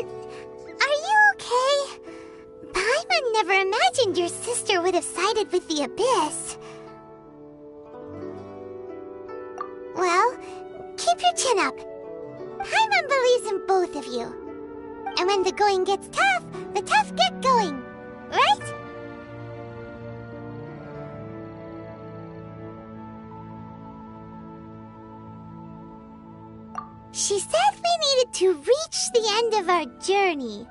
are you okay? Paimon never imagined your sister would have sided with the Abyss. Well, keep your chin up. Paimon believes in both of you. And when the going gets tough, the tough get going. Right? She said we needed to reach the end of our journey.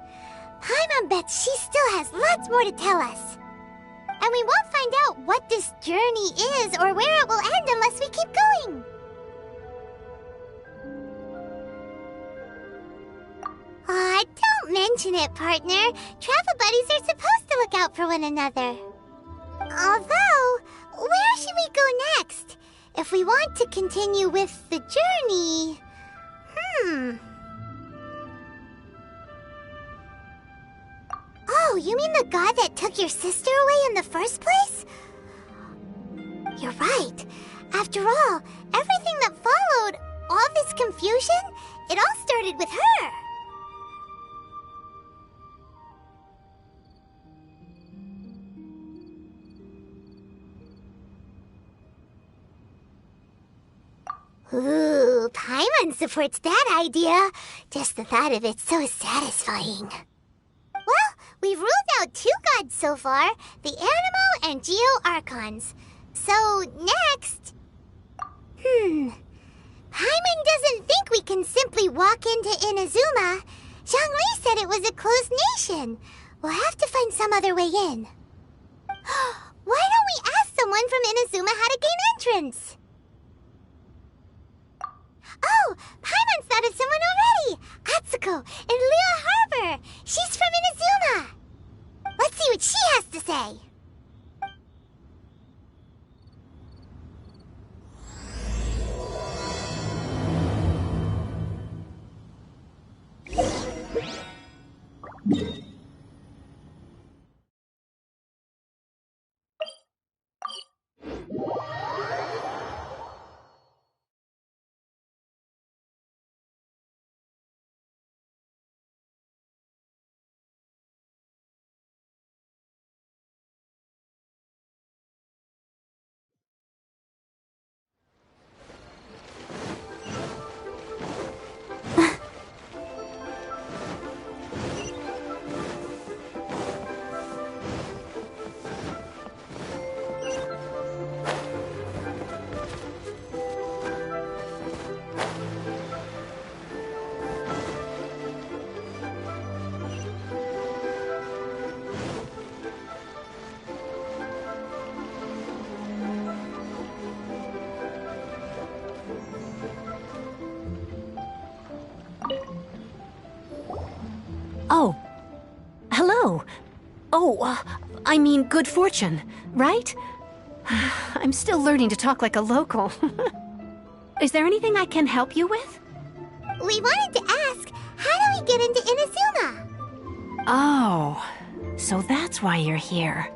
Paimon bets she still has lots more to tell us. And we won't find out what this journey is or where it will end unless we keep going. Aw, don't mention it, partner. Travel buddies are supposed to look out for one another. Although, where should we go next? If we want to continue with the journey... Oh, you mean the god that took your sister away in the first place? You're right. After all, everything that followed, all this confusion, it all started with her. Ooh, Paimon supports that idea. Just the thought of it's so satisfying. Well, we've ruled out 2 gods so far, the Animo and Geo Archons. So, next... Paimon doesn't think we can simply walk into Inazuma. Zhongli said it was a closed nation. We'll have to find some other way in. Why don't we ask someone from Inazuma how to gain entrance? Oh, Paimon's thought of someone already! Atsuko, in Liyue Harbor! She's from Inazuma! Let's see what she has to say! Oh. Hello. Oh, I mean good fortune, right? I'm still learning to talk like a local. Is there anything I can help you with? We wanted to ask, how do we get into Inazuma? Oh, so that's why you're here.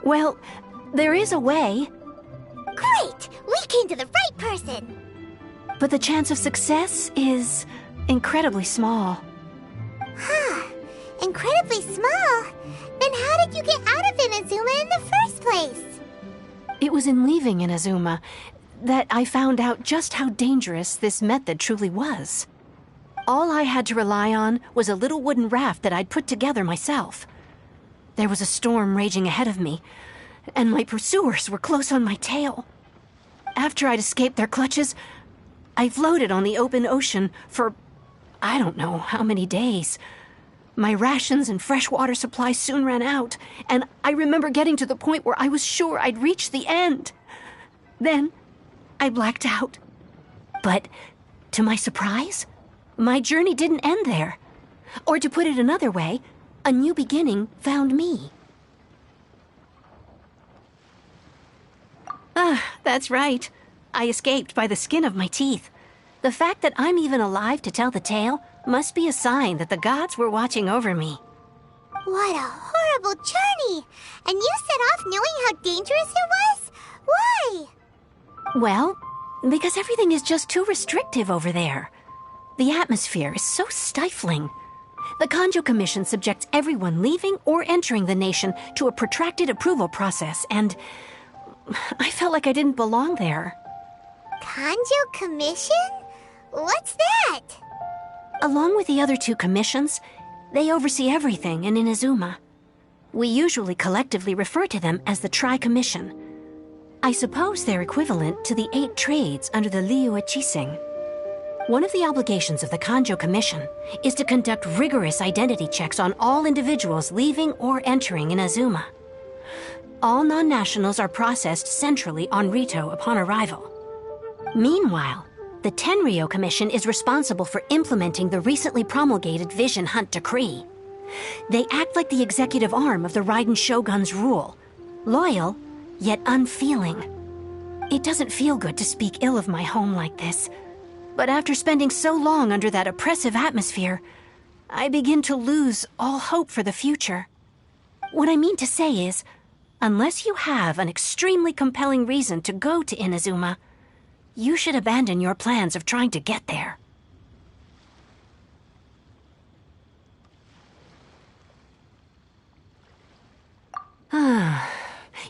Well, there is a way. Great! We came to the right person! But the chance of success is incredibly small. Huh. Incredibly small? Then how did you get out of Inazuma in the first place? It was in leaving Inazuma that I found out just how dangerous this method truly was. All I had to rely on was a little wooden raft that I'd put together myself. There was a storm raging ahead of me, and my pursuers were close on my tail. After I'd escaped their clutches, I floated on the open ocean for I don't know how many days. My rations and fresh water supply soon ran out, and I remember getting to the point where I was sure I'd reached the end. Then, I blacked out. But, to my surprise, my journey didn't end there. Or to put it another way, a new beginning found me. Ah, that's right. I escaped by the skin of my teeth. The fact that I'm even alive to tell the tale must be a sign that the gods were watching over me. What a horrible journey! And you set off knowing how dangerous it was? Why? Well, because everything is just too restrictive over there. The atmosphere is so stifling. The Kanjo Commission subjects everyone leaving or entering the nation to a protracted approval process, and I felt like I didn't belong there. Kanjo Commission? What's that? Along with the other two commissions, they oversee everything in Inazuma. We usually collectively refer to them as the Tri-Commission. I suppose they're equivalent to the 8 trades under the Liyue Chising. One of the obligations of the Kanjo Commission is to conduct rigorous identity checks on all individuals leaving or entering Inazuma. All non-nationals are processed centrally on Rito upon arrival. Meanwhile, the Tenryo Commission is responsible for implementing the recently promulgated Vision Hunt Decree. They act like the executive arm of the Raiden Shogun's rule, loyal, yet unfeeling. It doesn't feel good to speak ill of my home like this, but after spending so long under that oppressive atmosphere, I begin to lose all hope for the future. What I mean to say is, unless you have an extremely compelling reason to go to Inazuma, you should abandon your plans of trying to get there.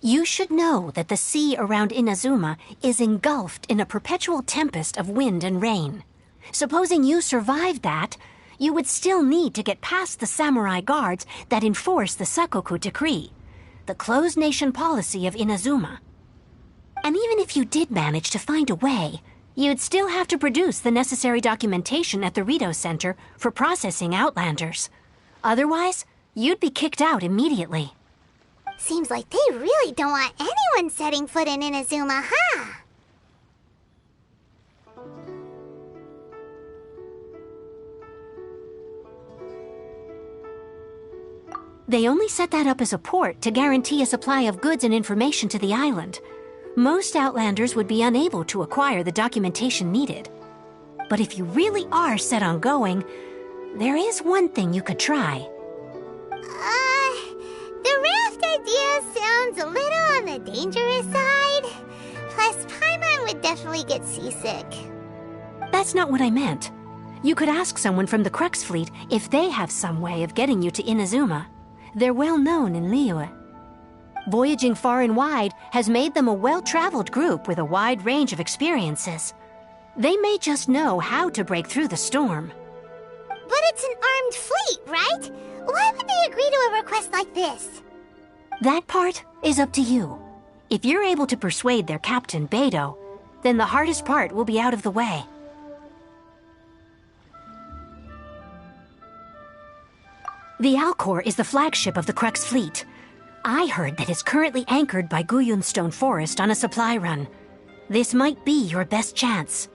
You should know that the sea around Inazuma is engulfed in a perpetual tempest of wind and rain. Supposing you survived that, you would still need to get past the samurai guards that enforce the Sakoku Decree, the closed nation policy of Inazuma. And even if you did manage to find a way, you'd still have to produce the necessary documentation at the Rito Center for processing Outlanders. Otherwise, you'd be kicked out immediately. Seems like they really don't want anyone setting foot in Inazuma, huh? They only set that up as a port to guarantee a supply of goods and information to the island. Most Outlanders would be unable to acquire the documentation needed. But if you really are set on going, there is one thing you could try. The raft idea sounds a little on the dangerous side. Plus, Paimon would definitely get seasick. That's not what I meant. You could ask someone from the Crux Fleet if they have some way of getting you to Inazuma. They're well known in Liyue. Voyaging far and wide has made them a well-traveled group with a wide range of experiences. They may just know how to break through the storm. But it's an armed fleet, right? Why would they agree to a request like this? That part is up to you. If you're able to persuade their captain, Beidou, then the hardest part will be out of the way. The Alcor is the flagship of the Crux Fleet. I heard that it's currently anchored by Guyunstone Forest on a supply run. This might be your best chance.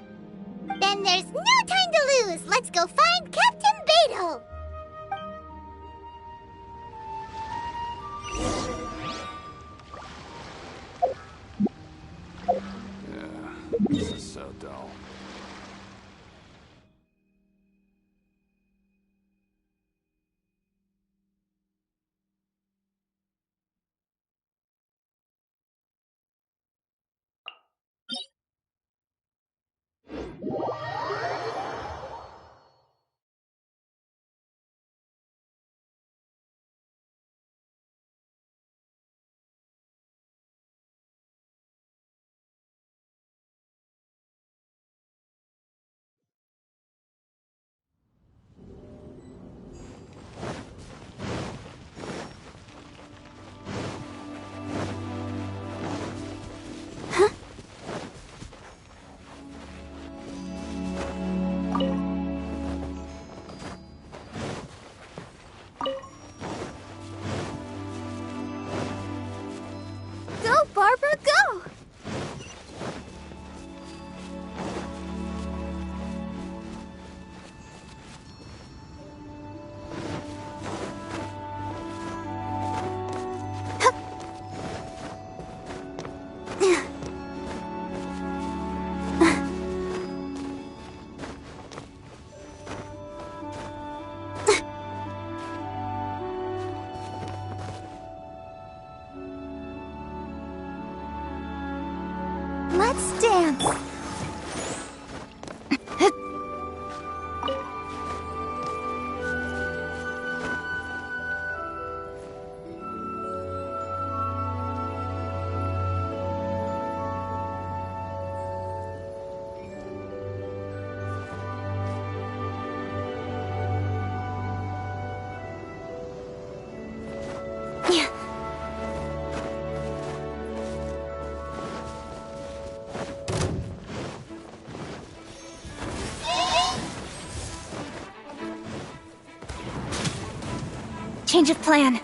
Then there's no time to lose! Let's go find Captain Beidou! This is so dull. Barbara, go! Let's dance! Change of plan.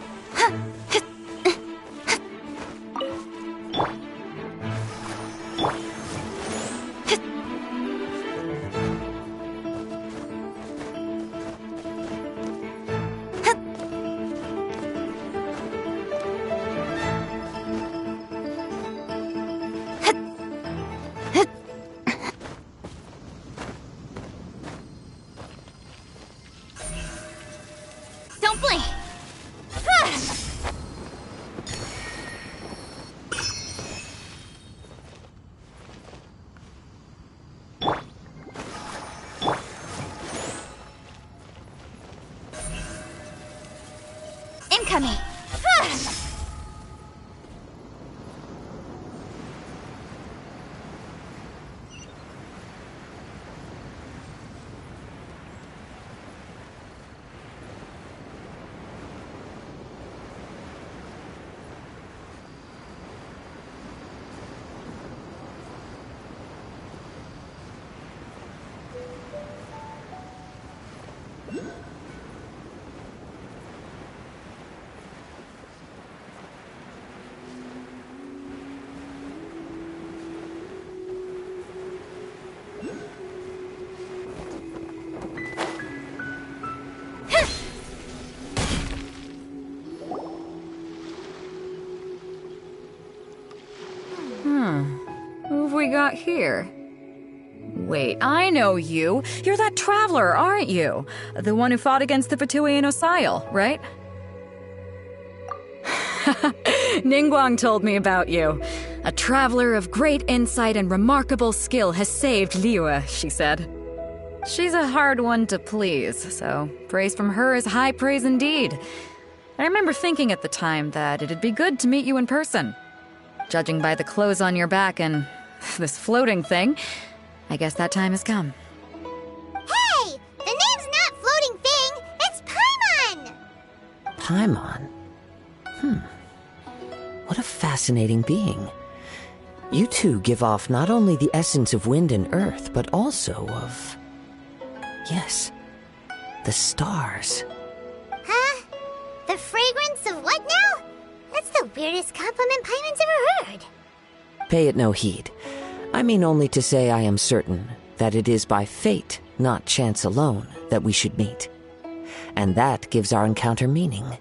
Don't blink. Incoming. Who have we got here? Wait, I know you. You're that traveler, aren't you? The one who fought against the pt1 Osile, right? Ningguang told me about you. A traveler of great insight and remarkable skill has saved Liyue, she said. She's a hard one to please, so praise from her is high praise indeed. I remember thinking at the time that it'd be good to meet you in person. Judging by the clothes on your back and this floating thing, I guess that time has come. Hey! The name's not Floating Thing, it's Paimon! Paimon? What a fascinating being. You two give off not only the essence of wind and earth, but also of... yes, the stars. Huh? The fragrance of what now? That's the weirdest compliment Paimon's ever heard. Pay it no heed. I mean only to say I am certain that it is by fate, not chance alone, that we should meet. And that gives our encounter meaning.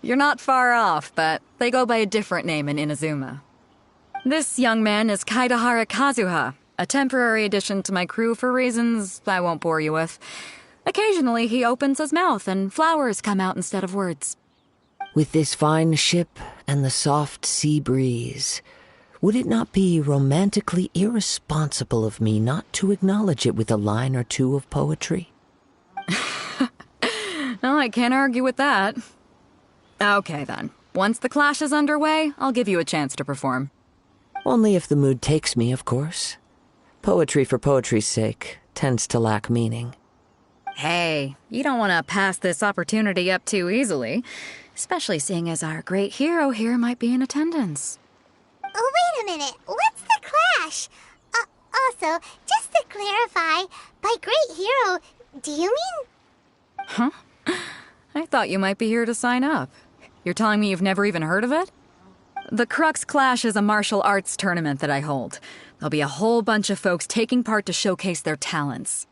You're not far off, but they go by a different name in Inazuma. This young man is Kaidahara Kazuha, a temporary addition to my crew for reasons I won't bore you with. Occasionally he opens his mouth and flowers come out instead of words. With this fine ship and the soft sea breeze, would it not be romantically irresponsible of me not to acknowledge it with a line or two of poetry? No, I can't argue with that. Okay then. Once the clash is underway, I'll give you a chance to perform. Only if the mood takes me, of course. Poetry for poetry's sake tends to lack meaning. Hey, you don't want to pass this opportunity up too easily, especially seeing as our great hero here might be in attendance. Oh, wait a minute. What's the clash? Also, just to clarify, by great hero, do you mean... Huh? I thought you might be here to sign up. You're telling me you've never even heard of it? The Crux Clash is a martial arts tournament that I hold. There'll be a whole bunch of folks taking part to showcase their talents.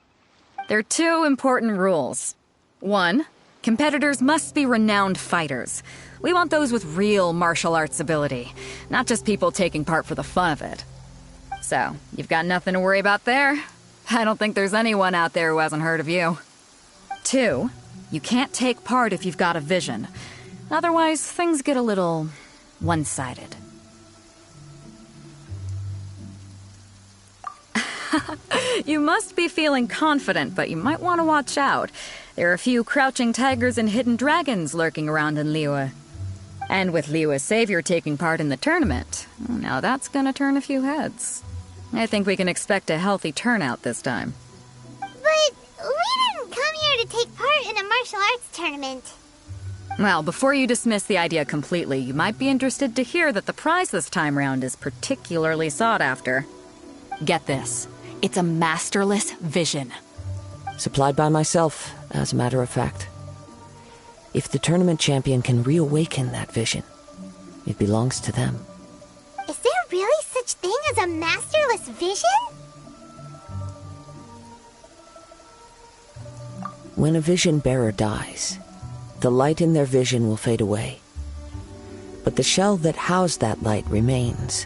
There are two important rules. 1, competitors must be renowned fighters. We want those with real martial arts ability, not just people taking part for the fun of it. So, you've got nothing to worry about there. I don't think there's anyone out there who hasn't heard of you. 2, you can't take part if you've got a vision. Otherwise, things get a little one-sided. You must be feeling confident, but you might want to watch out. There are a few crouching tigers and hidden dragons lurking around in Liyue. And with Liyue's savior taking part in the tournament, now that's gonna turn a few heads. I think we can expect a healthy turnout this time. But we didn't come here to take part in a martial arts tournament. Well, before you dismiss the idea completely, you might be interested to hear that the prize this time round is particularly sought after. Get this. It's a masterless vision. Supplied by myself, as a matter of fact. If the tournament champion can reawaken that vision, it belongs to them. Is there really such thing as a masterless vision? When a vision bearer dies, the light in their vision will fade away. But the shell that housed that light remains.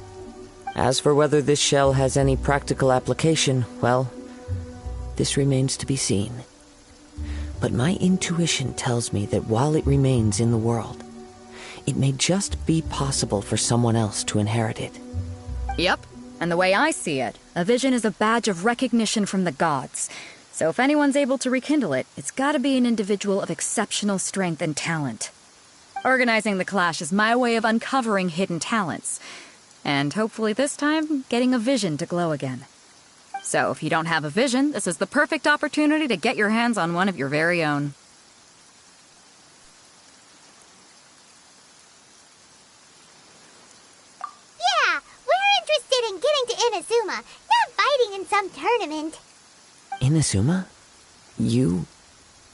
As for whether this shell has any practical application, well, this remains to be seen. But my intuition tells me that while it remains in the world, it may just be possible for someone else to inherit it. Yep. And the way I see it, a vision is a badge of recognition from the gods. So if anyone's able to rekindle it, it's gotta be an individual of exceptional strength and talent. Organizing the clash is my way of uncovering hidden talents. And hopefully this time, getting a vision to glow again. So if you don't have a vision, this is the perfect opportunity to get your hands on one of your very own. Yeah, we're interested in getting to Inazuma, not fighting in some tournament. Inazuma? You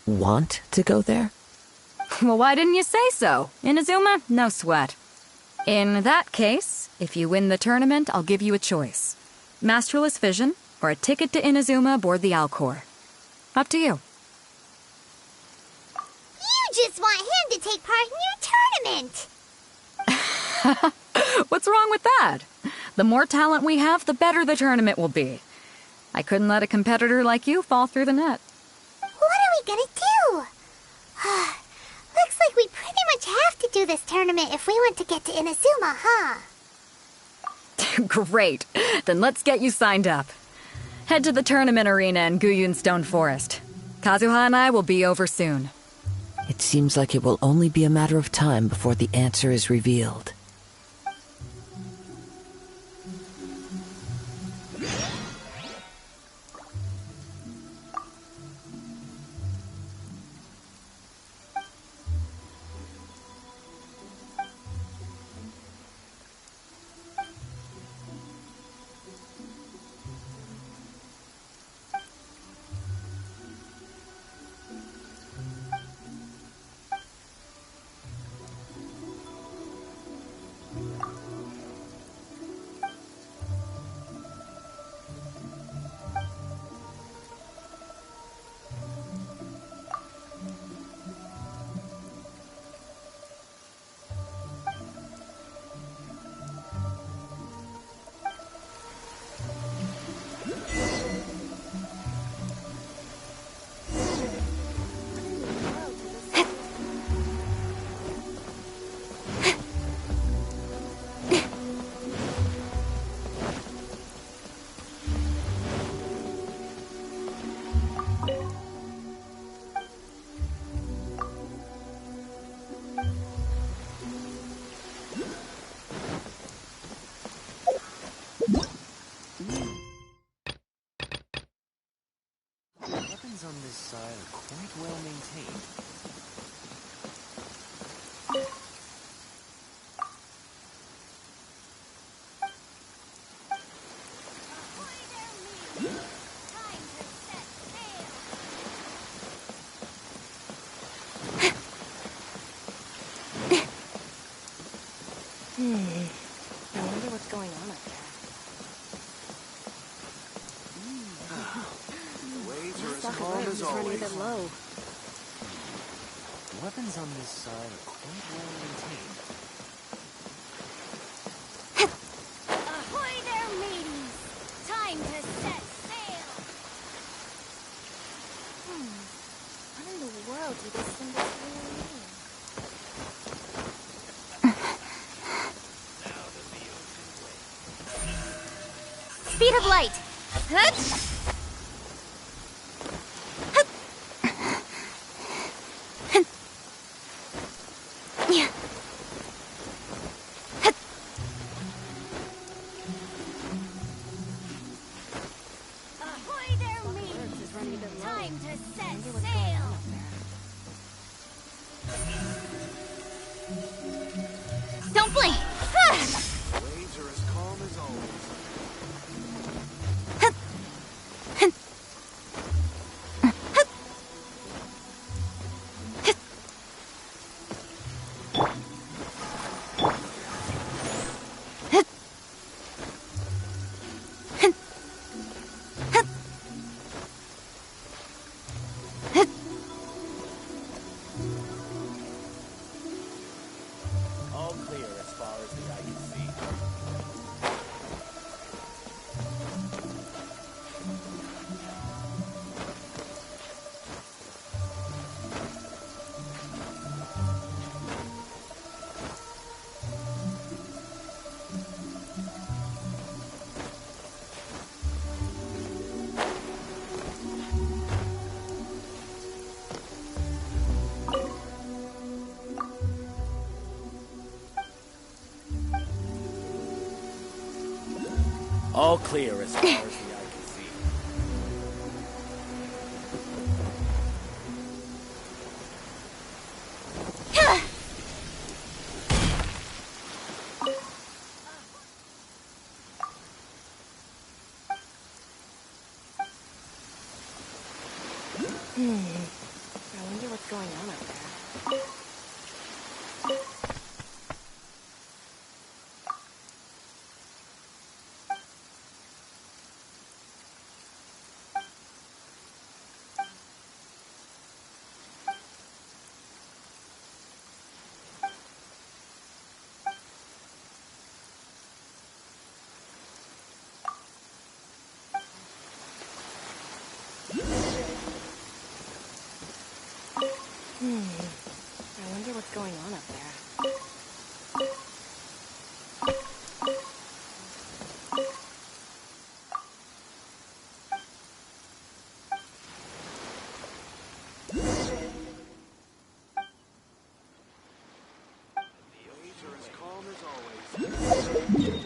want to go there? Well, why didn't you say so? Inazuma, no sweat. In that case, if you win the tournament, I'll give you a choice. Masterless Vision, or a ticket to Inazuma aboard the Alcor. Up to you. You just want him to take part in your tournament! What's wrong with that? The more talent we have, the better the tournament will be. I couldn't let a competitor like you fall through the net. What are we gonna do? Looks like we pretty much have to do this tournament if we want to get to Inazuma, huh? Great. Then let's get you signed up. Head to the tournament arena in Guyun Stone Forest. Kazuha and I will be over soon. It seems like it will only be a matter of time before the answer is revealed. On this side are quite well maintained. I wonder what's going on up there. Calm as always. Low. Weapons on this side are quite well maintained. Ahoy there, mateys! Time to set sail! What in the world do these symbols really mean? Speed of light! Hup! Ahoy there, mateys! Time to set sail! Don't blink! Waves are as calm as always. All clear as far as the eye can see. I wonder what's going on up there. I wonder what's going on up there. The oceans are as calm as always.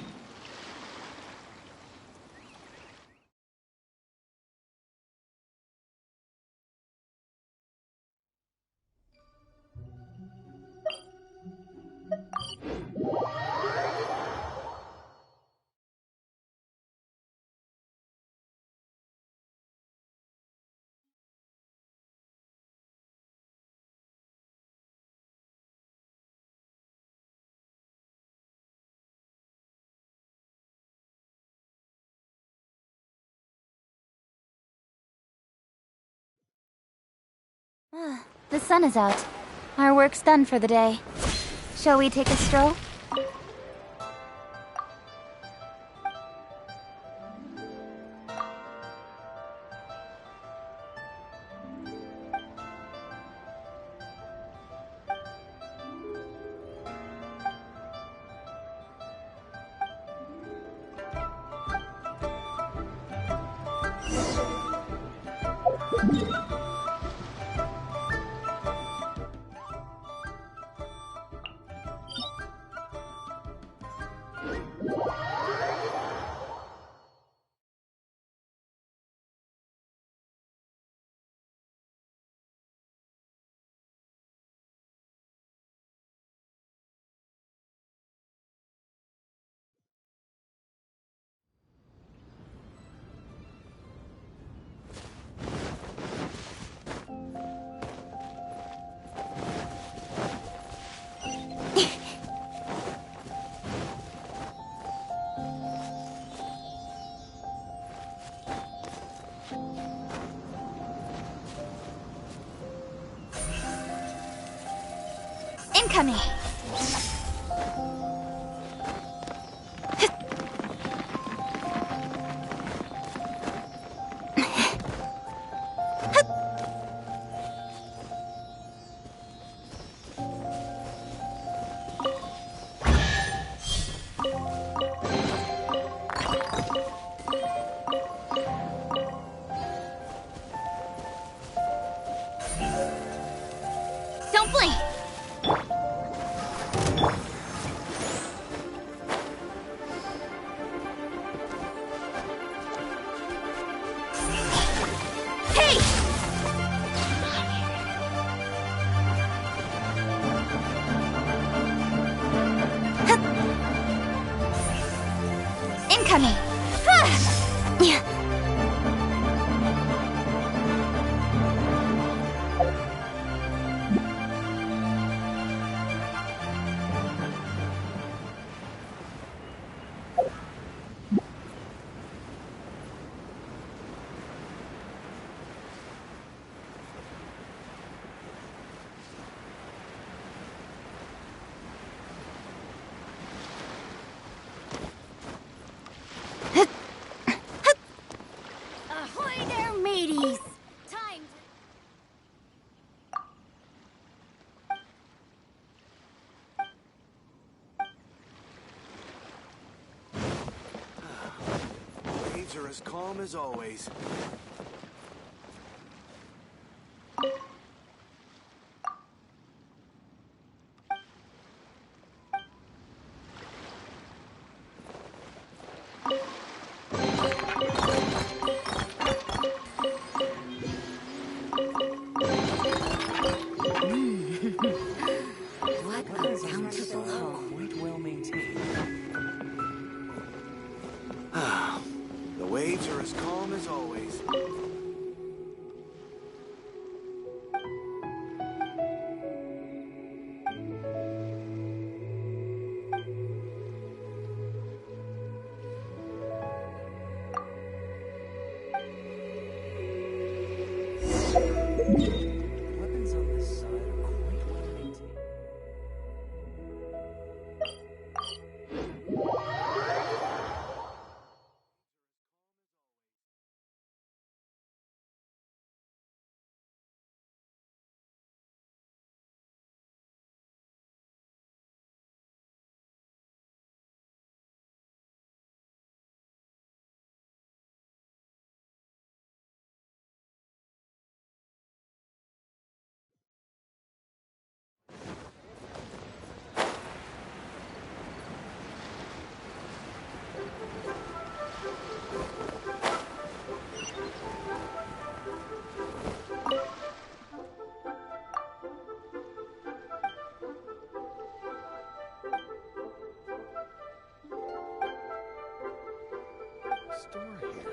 The sun is out. Our work's done for the day. Shall we take a stroll? Incoming! Don't blink! Incoming! waves are as calm as always. What a bountiful home. Quite well maintained. The waves are as calm as always. Weapons on this side are quite well maintained. Store here.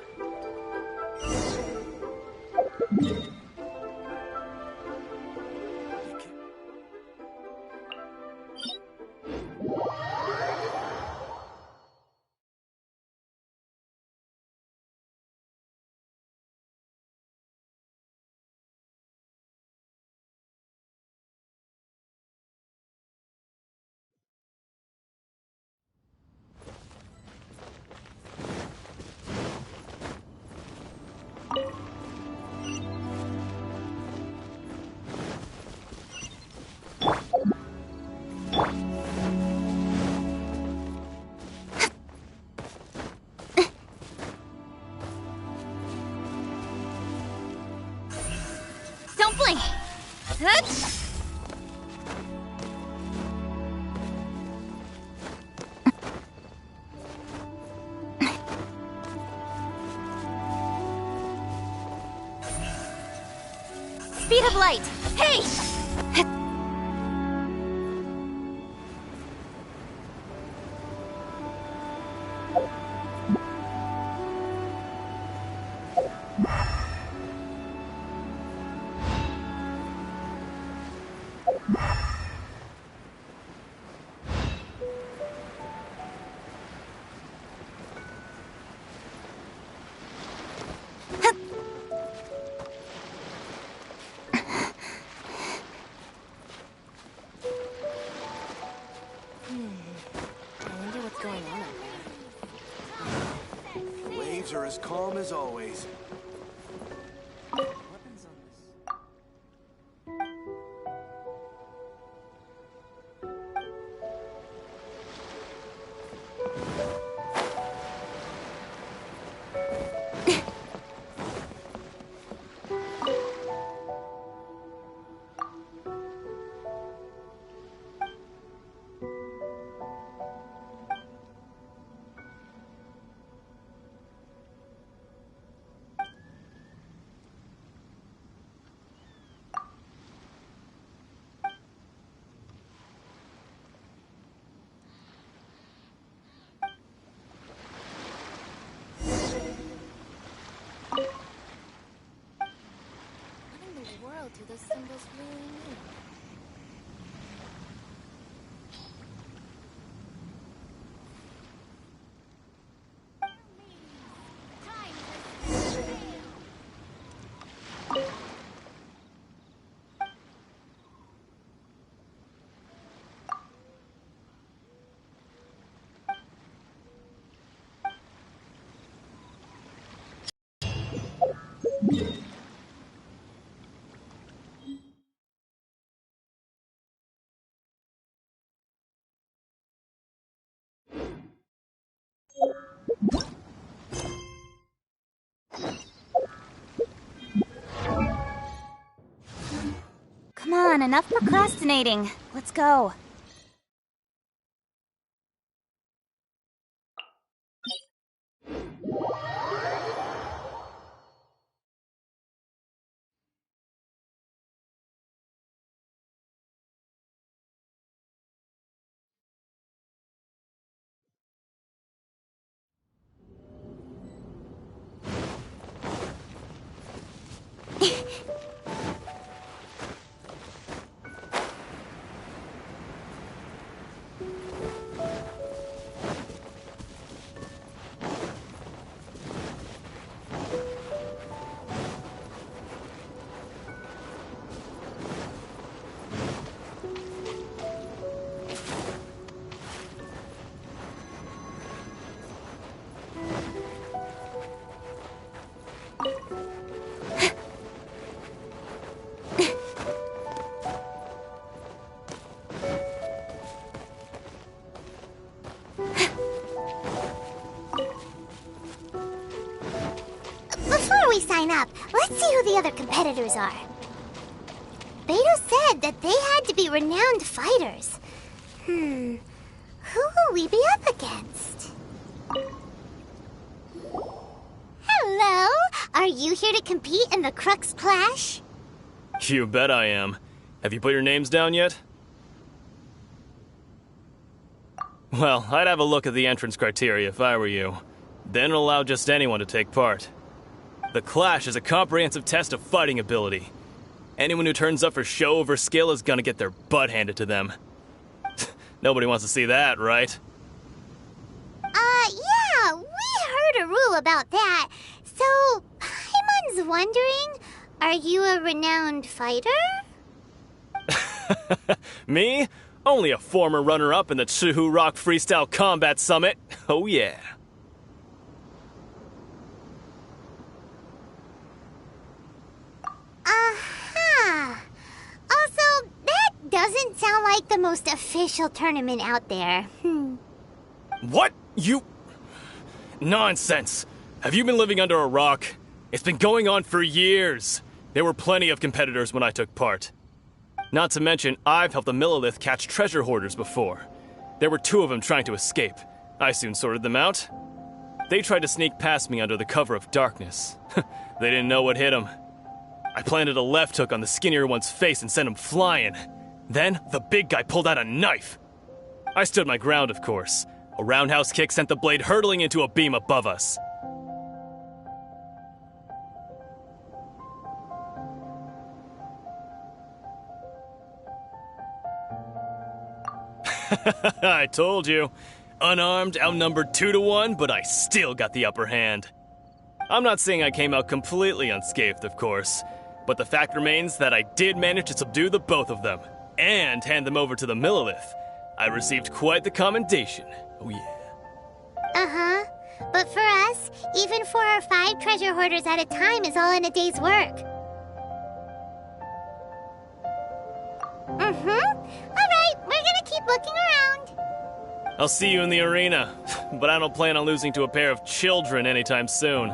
Don't blink! Speed of light! Hey! I wonder what's going on up there. The waves are as calm as always. What in the world do those symbols really mean? Come on, enough procrastinating. Let's go. Before we sign up, let's see who the other competitors are. Beto said that they had to be renowned fighters. Who will we be up against? Hello? Are you here to compete in the Crux Clash? You bet I am. Have you put your names down yet? Well, I'd have a look at the entrance criteria if I were you. Then allow just anyone to take part. The Clash is a comprehensive test of fighting ability. Anyone who turns up for show over skill is gonna get their butt handed to them. Nobody wants to see that, right? Yeah, we heard a rule about that. So, Paimon's wondering, are you a renowned fighter? Me? Only a former runner-up in the Chihu Rock Freestyle Combat Summit. Oh yeah. Also, that doesn't sound like the most official tournament out there. What? You... Nonsense. Have you been living under a rock? It's been going on for years. There were plenty of competitors when I took part. Not to mention, I've helped the Millilith catch treasure hoarders before. There were 2 of them trying to escape. I soon sorted them out. They tried to sneak past me under the cover of darkness. They didn't know what hit them. I planted a left hook on the skinnier one's face and sent him flying. Then, the big guy pulled out a knife. I stood my ground, of course. A roundhouse kick sent the blade hurtling into a beam above us. I told you. Unarmed, outnumbered 2-1, but I still got the upper hand. I'm not saying I came out completely unscathed, of course, but the fact remains that I did manage to subdue the both of them, and hand them over to the Millilith. I received quite the commendation. Oh yeah. Uh-huh. But for us, even 4 or 5 treasure hoarders at a time is all in a day's work. Alright, we're gonna keep looking around. I'll see you in the arena, but I don't plan on losing to a pair of children anytime soon.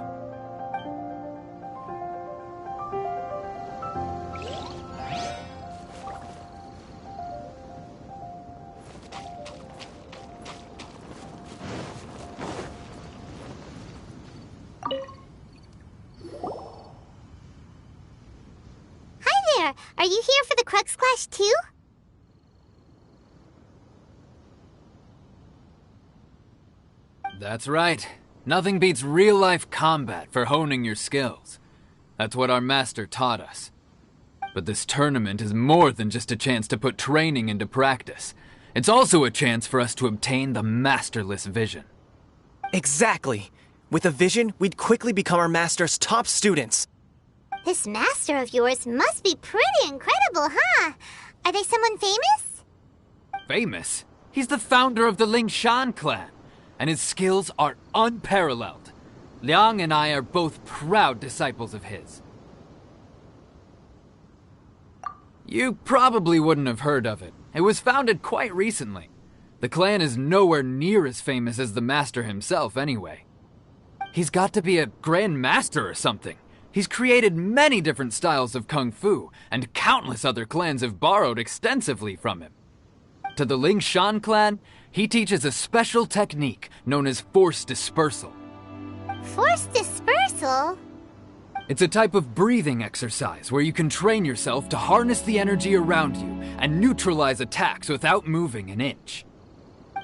Hi there, are you here for the Crux Clash too? That's right. Nothing beats real-life combat for honing your skills. That's what our master taught us. But this tournament is more than just a chance to put training into practice. It's also a chance for us to obtain the masterless vision. Exactly. With a vision, we'd quickly become our master's top students. This master of yours must be pretty incredible, huh? Are they someone famous? Famous? He's the founder of the Lingshan clan, and his skills are unparalleled. Liang and I are both proud disciples of his. You probably wouldn't have heard of it. It was founded quite recently. The clan is nowhere near as famous as the master himself anyway. He's got to be a grand master or something. He's created many different styles of kung fu, and countless other clans have borrowed extensively from him. To the Ling Shan clan, he teaches a special technique known as force dispersal. Force dispersal? It's a type of breathing exercise where you can train yourself to harness the energy around you and neutralize attacks without moving an inch.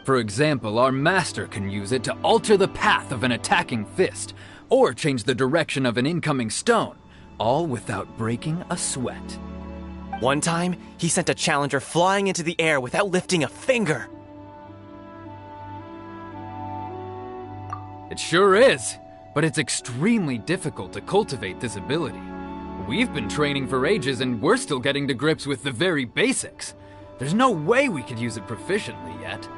For example, our master can use it to alter the path of an attacking fist, or change the direction of an incoming stone, all without breaking a sweat. One time, he sent a challenger flying into the air without lifting a finger. It sure is, but it's extremely difficult to cultivate this ability. We've been training for ages and we're still getting to grips with the very basics. There's no way we could use it proficiently yet.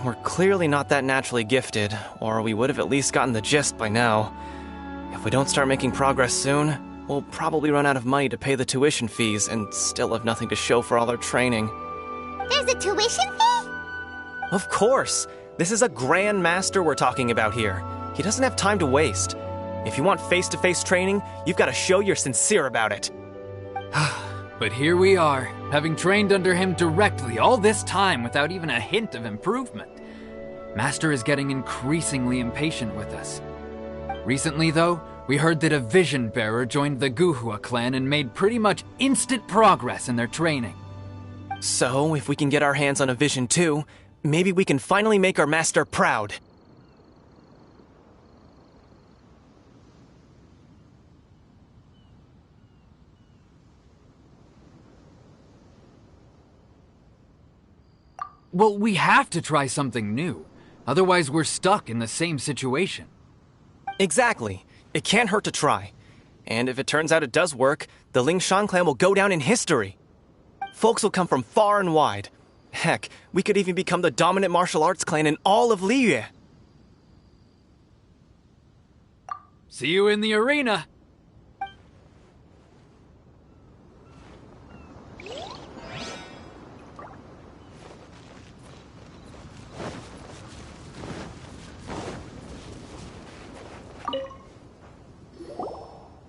We're clearly not that naturally gifted, or we would have at least gotten the gist by now. If we don't start making progress soon, we'll probably run out of money to pay the tuition fees and still have nothing to show for all our training. There's a tuition fee? Of course! This is a Grand Master we're talking about here. He doesn't have time to waste. If you want face-to-face training, you've got to show you're sincere about it. But here we are, having trained under him directly all this time without even a hint of improvement. Master is getting increasingly impatient with us. Recently, though, we heard that a vision bearer joined the Guhua clan and made pretty much instant progress in their training. So, if we can get our hands on a vision too, maybe we can finally make our master proud. Well, we have to try something new. Otherwise, we're stuck in the same situation. Exactly. It can't hurt to try. And if it turns out it does work, the Ling Shan clan will go down in history. Folks will come from far and wide. Heck, we could even become the dominant martial arts clan in all of Liyue. See you in the arena!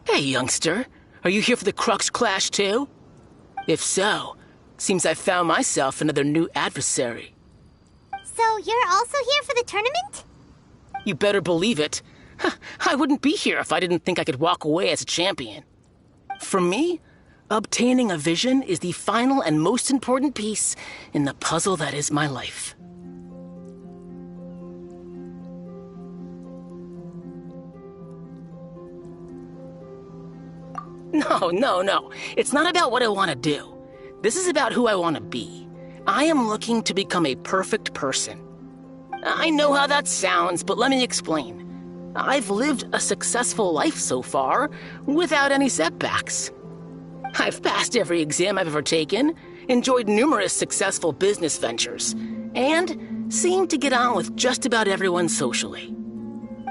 Hey, youngster. Are you here for the Crux Clash, too? If so, seems I found myself another new adversary. So you're also here for the tournament? You better believe it. I wouldn't be here if I didn't think I could walk away as a champion. For me, obtaining a vision is the final and most important piece in the puzzle that is my life. No. It's not about what I want to do. This is about who I want to be. I am looking to become a perfect person. I know how that sounds, but let me explain. I've lived a successful life so far, without any setbacks. I've passed every exam I've ever taken, enjoyed numerous successful business ventures, and seem to get on with just about everyone socially.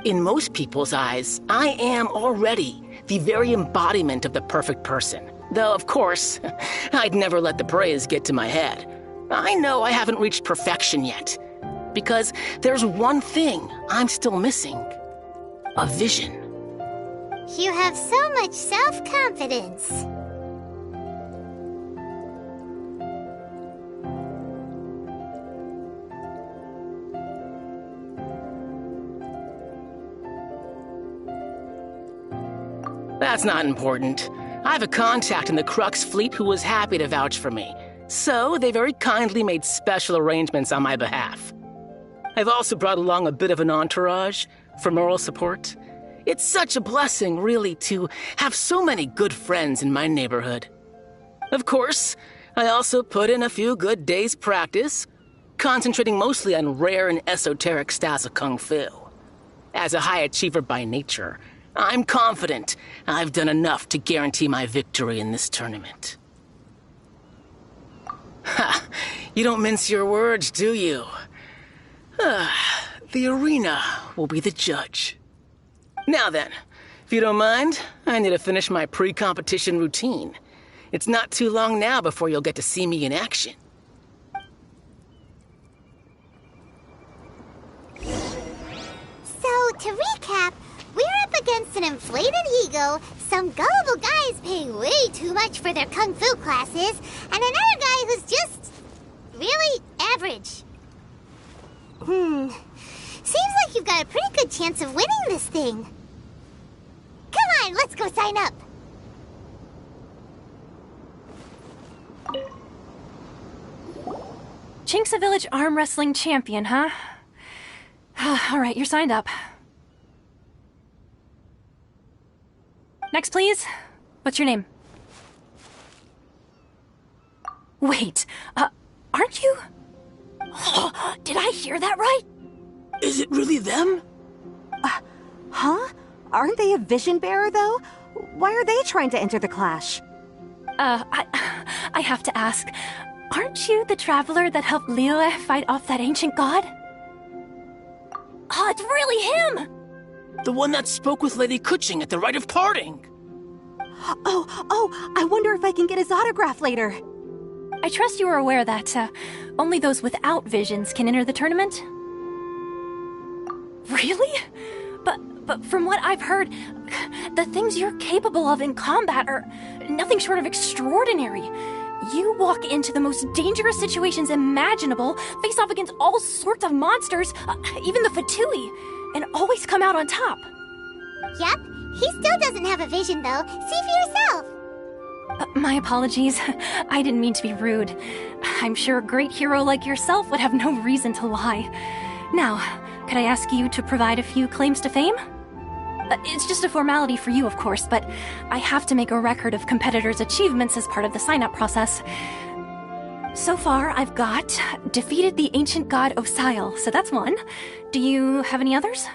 In most people's eyes, I am already the very embodiment of the perfect person. Though, of course, I'd never let the praise get to my head. I know I haven't reached perfection yet, because there's one thing I'm still missing. A vision. You have so much self-confidence. That's not important. I have a contact in the Crux fleet who was happy to vouch for me, so they very kindly made special arrangements on my behalf. I've also brought along a bit of an entourage for moral support. It's such a blessing, really, to have so many good friends in my neighborhood. Of course, I also put in a few good days' practice, concentrating mostly on rare and esoteric styles of kung fu. As a high achiever by nature, I'm confident I've done enough to guarantee my victory in this tournament. Ha! You don't mince your words, do you? The arena will be the judge. Now then, if you don't mind, I need to finish my pre-competition routine. It's not too long now before you'll get to see me in action. So, to recap, we're up against an inflated ego, some gullible guy is paying way too much for their kung fu classes, and another guy who's just really average. Seems like you've got a pretty good chance of winning this thing. Come on, let's go sign up. Chinksa Village Arm Wrestling Champion, huh? Alright, you're signed up. Next, please. What's your name? Wait, aren't you? Did I hear that right? Is it really them? Huh? Aren't they a vision bearer, though? Why are they trying to enter the clash? I have to ask. Aren't you the traveler that helped Liyue fight off that ancient god? Oh, it's really him! The one that spoke with Lady Kuching at the rite of parting. Oh, I wonder if I can get his autograph later. I trust you are aware that, only those without visions can enter the tournament? Really? But from what I've heard, the things you're capable of in combat are nothing short of extraordinary. You walk into the most dangerous situations imaginable, face off against all sorts of monsters, even the Fatui, and always come out on top. Yep, he still doesn't have a vision though. See for yourself. My apologies. I didn't mean to be rude. I'm sure a great hero like yourself would have no reason to lie. Now, could I ask you to provide a few claims to fame? It's just a formality for you, of course, but I have to make a record of competitors' achievements as part of the sign-up process. So far, I've got defeated the ancient god Osial, so that's one. Do you have any others?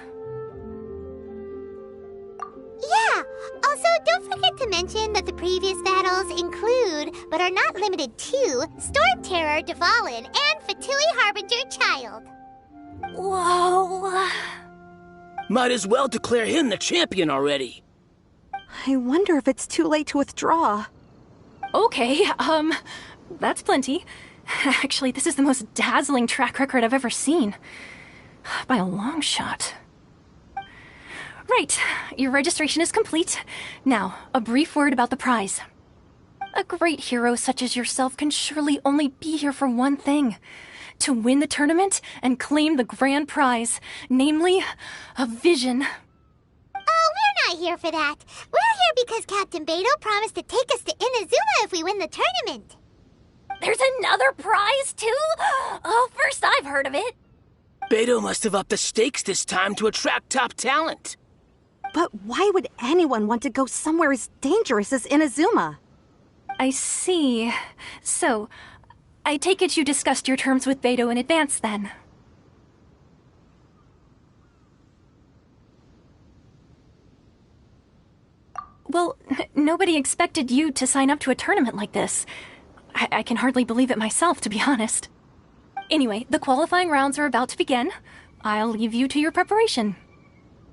Yeah! Also, don't forget to mention that the previous battles include, but are not limited to, Storm Terror Devalin and Fatui Harbinger Child. Whoa... Might as well declare him the champion already. I wonder if it's too late to withdraw. Okay, that's plenty. Actually, this is the most dazzling track record I've ever seen. By a long shot. Right, your registration is complete. Now, a brief word about the prize. A great hero such as yourself can surely only be here for one thing. To win the tournament and claim the grand prize, namely, a vision. Oh, we're not here for that. We're here because Captain Beto promised to take us to Inazuma if we win the tournament. There's another prize, too? Oh, first I've heard of it. Beto must have upped the stakes this time to attract top talent. But why would anyone want to go somewhere as dangerous as Inazuma? I see. So, I take it you discussed your terms with Beto in advance, then? Well, nobody expected you to sign up to a tournament like this. I can hardly believe it myself, to be honest. Anyway, the qualifying rounds are about to begin. I'll leave you to your preparation.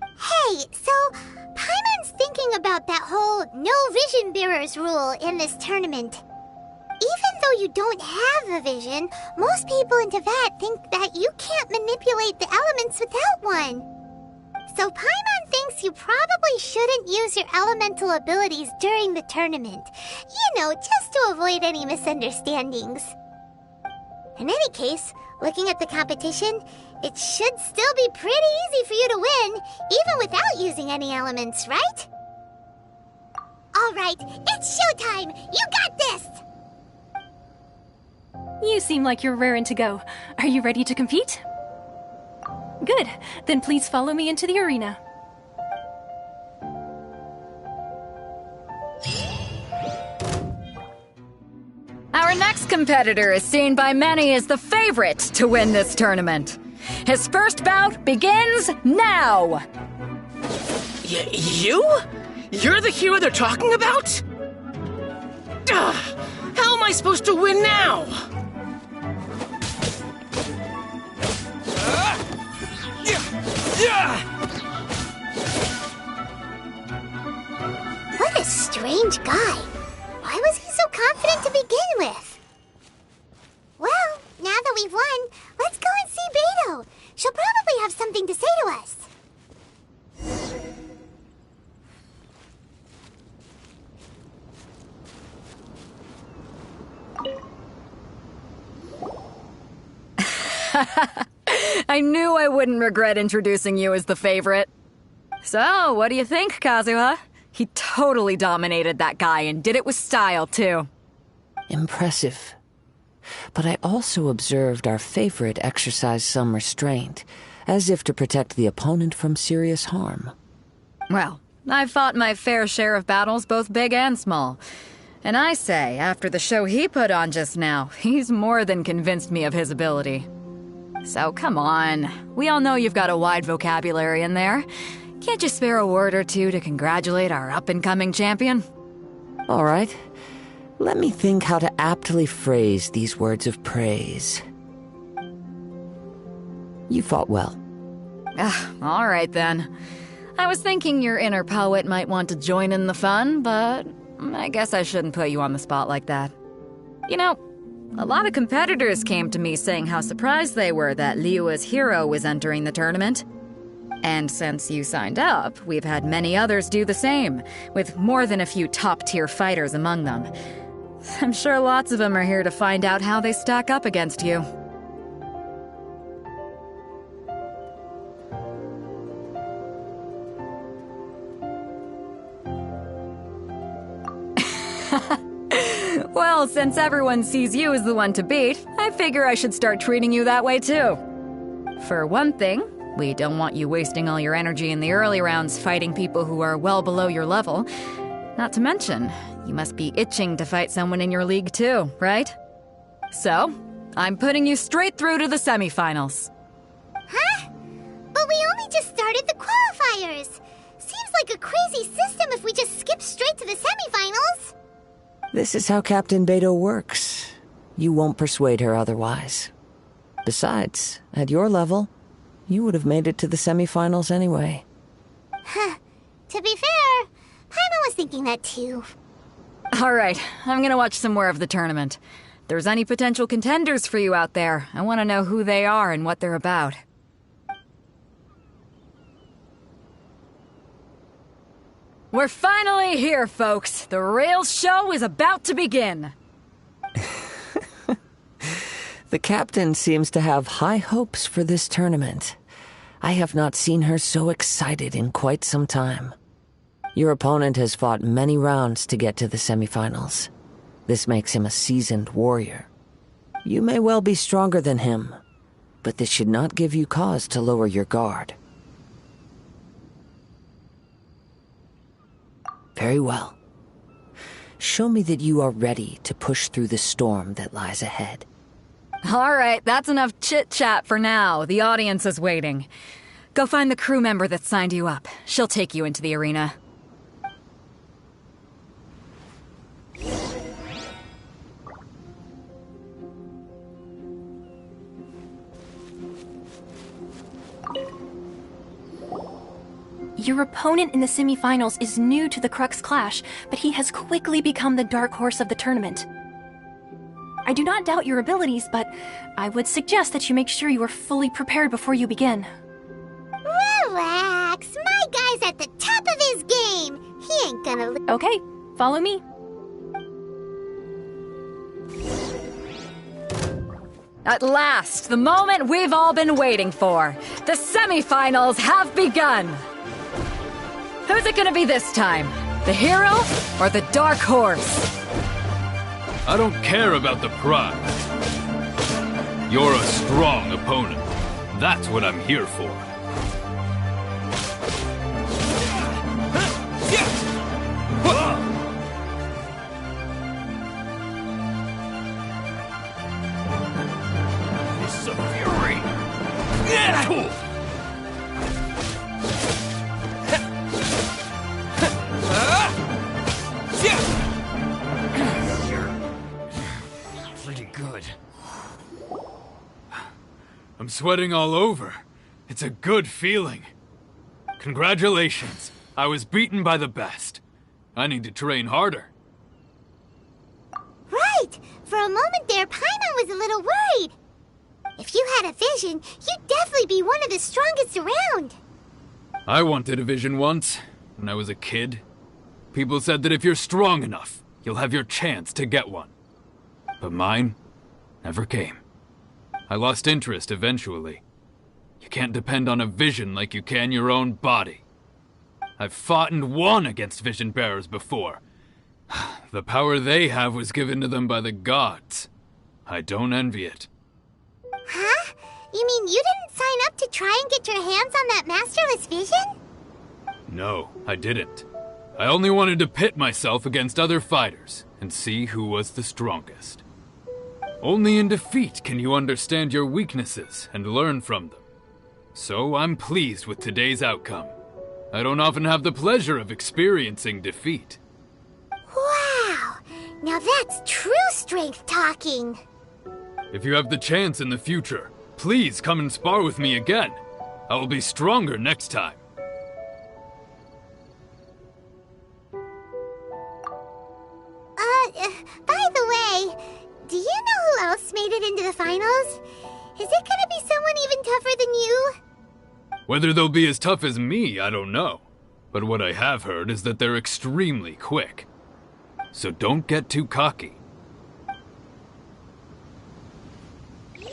Hey, so Paimon's thinking about that whole no vision bearers rule in this tournament. Even though you don't have a vision, most people in Teyvat think that you can't manipulate the elements without one. So Paimon thinks you probably shouldn't use your elemental abilities during the tournament. You know, just to avoid any misunderstandings. In any case, looking at the competition, it should still be pretty easy for you to win, even without using any elements, right? Alright, it's showtime! You got this! You seem like you're raring to go. Are you ready to compete? Good. Then please follow me into the arena. Our next competitor is seen by many as the favorite to win this tournament. His first bout begins now! You? You're the hero they're talking about? Ugh, how am I supposed to win now? What a strange guy. Why was he so confident to begin with? Well, now that we've won, let's go and see Beto. She'll probably have something to say to us. I knew I wouldn't regret introducing you as the favorite. So, what do you think, Kazuha? He totally dominated that guy and did it with style, too. Impressive. But I also observed our favorite exercise some restraint, as if to protect the opponent from serious harm. Well, I've fought my fair share of battles, both big and small. And I say, after the show he put on just now, he's more than convinced me of his ability. So come on, we all know you've got a wide vocabulary in there. Can't you spare a word or two to congratulate our up-and-coming champion? All right. Let me think how to aptly phrase these words of praise. You fought well. All right then. I was thinking your inner poet might want to join in the fun, but I guess I shouldn't put you on the spot like that. You know, a lot of competitors came to me saying how surprised they were that Liyue's hero was entering the tournament. And since you signed up, we've had many others do the same, with more than a few top-tier fighters among them. I'm sure lots of them are here to find out how they stack up against you. Well, since everyone sees you as the one to beat, I figure I should start treating you that way too. For one thing, we don't want you wasting all your energy in the early rounds fighting people who are well below your level. Not to mention, you must be itching to fight someone in your league too, right? So, I'm putting you straight through to the semifinals. Huh? But we only just started the qualifiers. Seems like a crazy system if we just skip straight to the semifinals. This is how Captain Beto works. You won't persuade her otherwise. Besides, at your level, you would have made it to the semifinals anyway. Huh. To be fair, Paimon was thinking that too. Alright, I'm gonna watch some more of the tournament. If there's any potential contenders for you out there, I want to know who they are and what they're about. We're finally here, folks. The real show is about to begin. The captain seems to have high hopes for this tournament. I have not seen her so excited in quite some time. Your opponent has fought many rounds to get to the semifinals. This makes him a seasoned warrior. You may well be stronger than him, but this should not give you cause to lower your guard. Very well. Show me that you are ready to push through the storm that lies ahead. Alright, that's enough chit-chat for now. The audience is waiting. Go find the crew member that signed you up. She'll take you into the arena. Your opponent in the semifinals is new to the Crux Clash, but he has quickly become the dark horse of the tournament. I do not doubt your abilities, but I would suggest that you make sure you are fully prepared before you begin. Relax. My guy's at the top of his game. He ain't gonna... Okay, follow me. At last, the moment we've all been waiting for. The semifinals have begun. Who's it gonna be this time? The hero or the dark horse? I don't care about the prize. You're a strong opponent. That's what I'm here for. This is a fury! Yeah! I'm sweating all over. It's a good feeling. Congratulations. I was beaten by the best. I need to train harder. Right! For a moment there, Paimon was a little worried. If you had a vision, you'd definitely be one of the strongest around. I wanted a vision once, when I was a kid. People said that if you're strong enough, you'll have your chance to get one. But mine never came. I lost interest eventually. You can't depend on a vision like you can your own body. I've fought and won against vision bearers before. The power they have was given to them by the gods. I don't envy it. Huh? You mean you didn't sign up to try and get your hands on that masterless vision? No, I didn't. I only wanted to pit myself against other fighters and see who was the strongest. Only in defeat can you understand your weaknesses and learn from them. So I'm pleased with today's outcome. I don't often have the pleasure of experiencing defeat. Wow! Now that's true strength talking. If you have the chance in the future, please come and spar with me again. I will be stronger next time. By the way, do you know who else made it into the finals? Is it gonna be someone even tougher than you? Whether they'll be as tough as me, I don't know. But what I have heard is that they're extremely quick. So don't get too cocky. There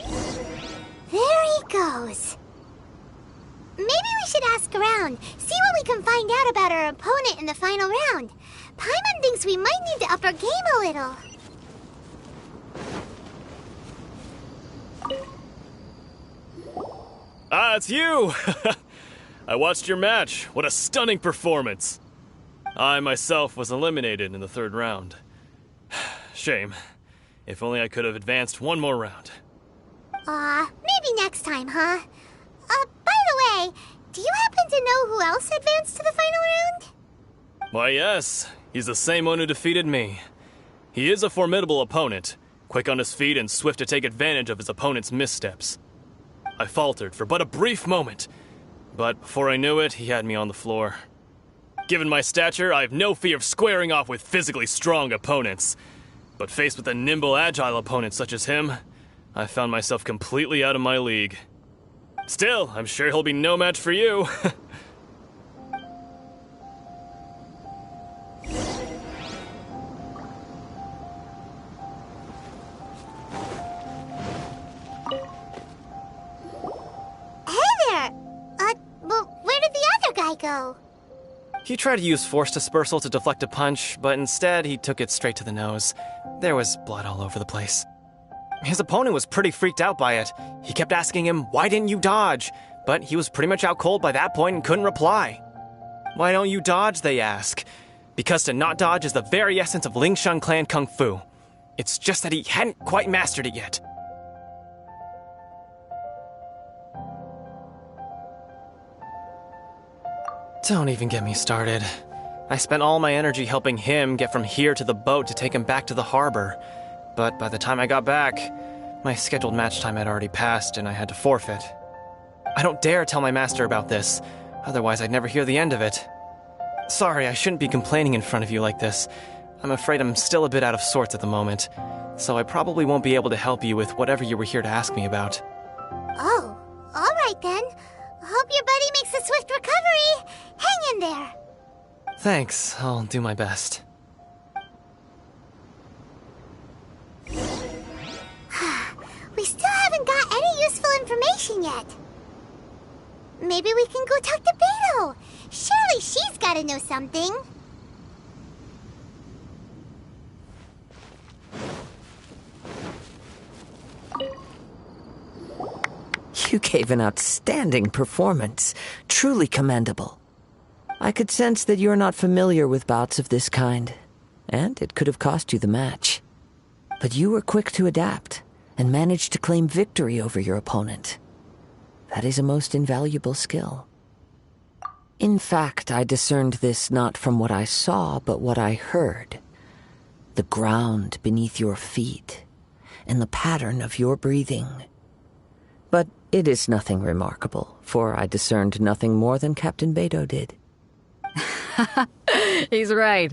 he goes. Maybe we should ask around, see what we can find out about our opponent in the final round. Paimon thinks we might need to up our game a little. Ah, it's you! I watched your match. What a stunning performance. I myself was eliminated in the third round. Shame. If only I could have advanced one more round. Maybe next time, huh? By the way, do you happen to know who else advanced to the final round? Why, yes. He's the same one who defeated me. He is a formidable opponent, quick on his feet and swift to take advantage of his opponent's missteps. I faltered for but a brief moment, but before I knew it, he had me on the floor. Given my stature, I have no fear of squaring off with physically strong opponents. But faced with a nimble, agile opponent such as him, I found myself completely out of my league. Still, I'm sure he'll be no match for you. Go. He tried to use force dispersal to deflect a punch, but instead he took it straight to the nose. There was blood all over the place. His opponent was pretty freaked out by it. He kept asking him, "Why didn't you dodge?" But he was pretty much out cold by that point and couldn't reply. "Why don't you dodge?" they ask. Because to not dodge is the very essence of Lingshan clan kung fu. It's just that he hadn't quite mastered it yet. Don't even get me started. I spent all my energy helping him get from here to the boat to take him back to the harbor. But by the time I got back, my scheduled match time had already passed and I had to forfeit. I don't dare tell my master about this, otherwise I'd never hear the end of it. Sorry, I shouldn't be complaining in front of you like this. I'm afraid I'm still a bit out of sorts at the moment, so I probably won't be able to help you with whatever you were here to ask me about. Oh, alright then. Hope your buddy makes a swift recovery. Hang in there. Thanks, I'll do my best. We still haven't got any useful information yet. Maybe we can go talk to Beto. Surely she's gotta know something. You gave an outstanding performance. Truly commendable. I could sense that you're not familiar with bouts of this kind, and it could have cost you the match. But you were quick to adapt, and managed to claim victory over your opponent. That is a most invaluable skill. In fact, I discerned this not from what I saw, but what I heard. The ground beneath your feet, and the pattern of your breathing. But it is nothing remarkable, for I discerned nothing more than Captain Beto did. He's right.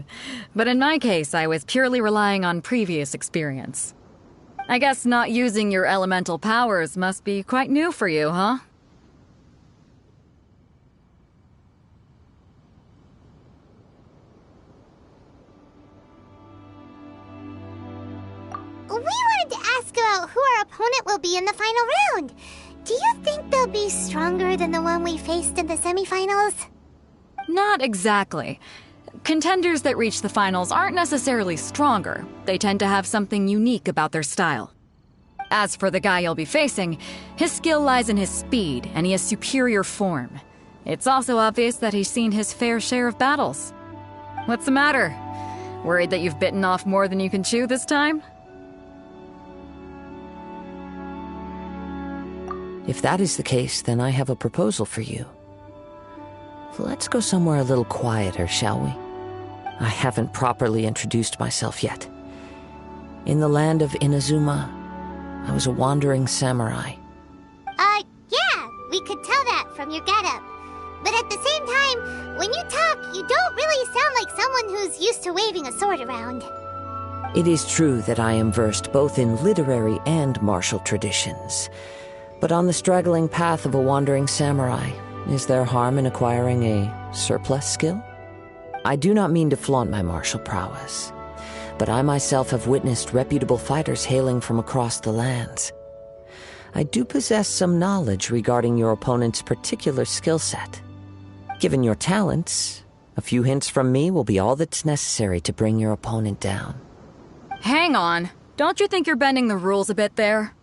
But in my case, I was purely relying on previous experience. I guess not using your elemental powers must be quite new for you, huh? We wanted to ask about who our opponent will be in the final round. Do you think they'll be stronger than the one we faced in the semifinals? Not exactly. Contenders that reach the finals aren't necessarily stronger. They tend to have something unique about their style. As for the guy you'll be facing, his skill lies in his speed, and he has superior form. It's also obvious that he's seen his fair share of battles. What's the matter? Worried that you've bitten off more than you can chew this time? If that is the case, then I have a proposal for you. Let's go somewhere a little quieter, shall we? I haven't properly introduced myself yet. In the land of Inazuma, I was a wandering samurai. Yeah, we could tell that from your getup. But at the same time, when you talk, you don't really sound like someone who's used to waving a sword around. It is true that I am versed both in literary and martial traditions. But on the straggling path of a wandering samurai, is there harm in acquiring a surplus skill? I do not mean to flaunt my martial prowess, but I myself have witnessed reputable fighters hailing from across the lands. I do possess some knowledge regarding your opponent's particular skill set. Given your talents, a few hints from me will be all that's necessary to bring your opponent down. Hang on. Don't you think you're bending the rules a bit there?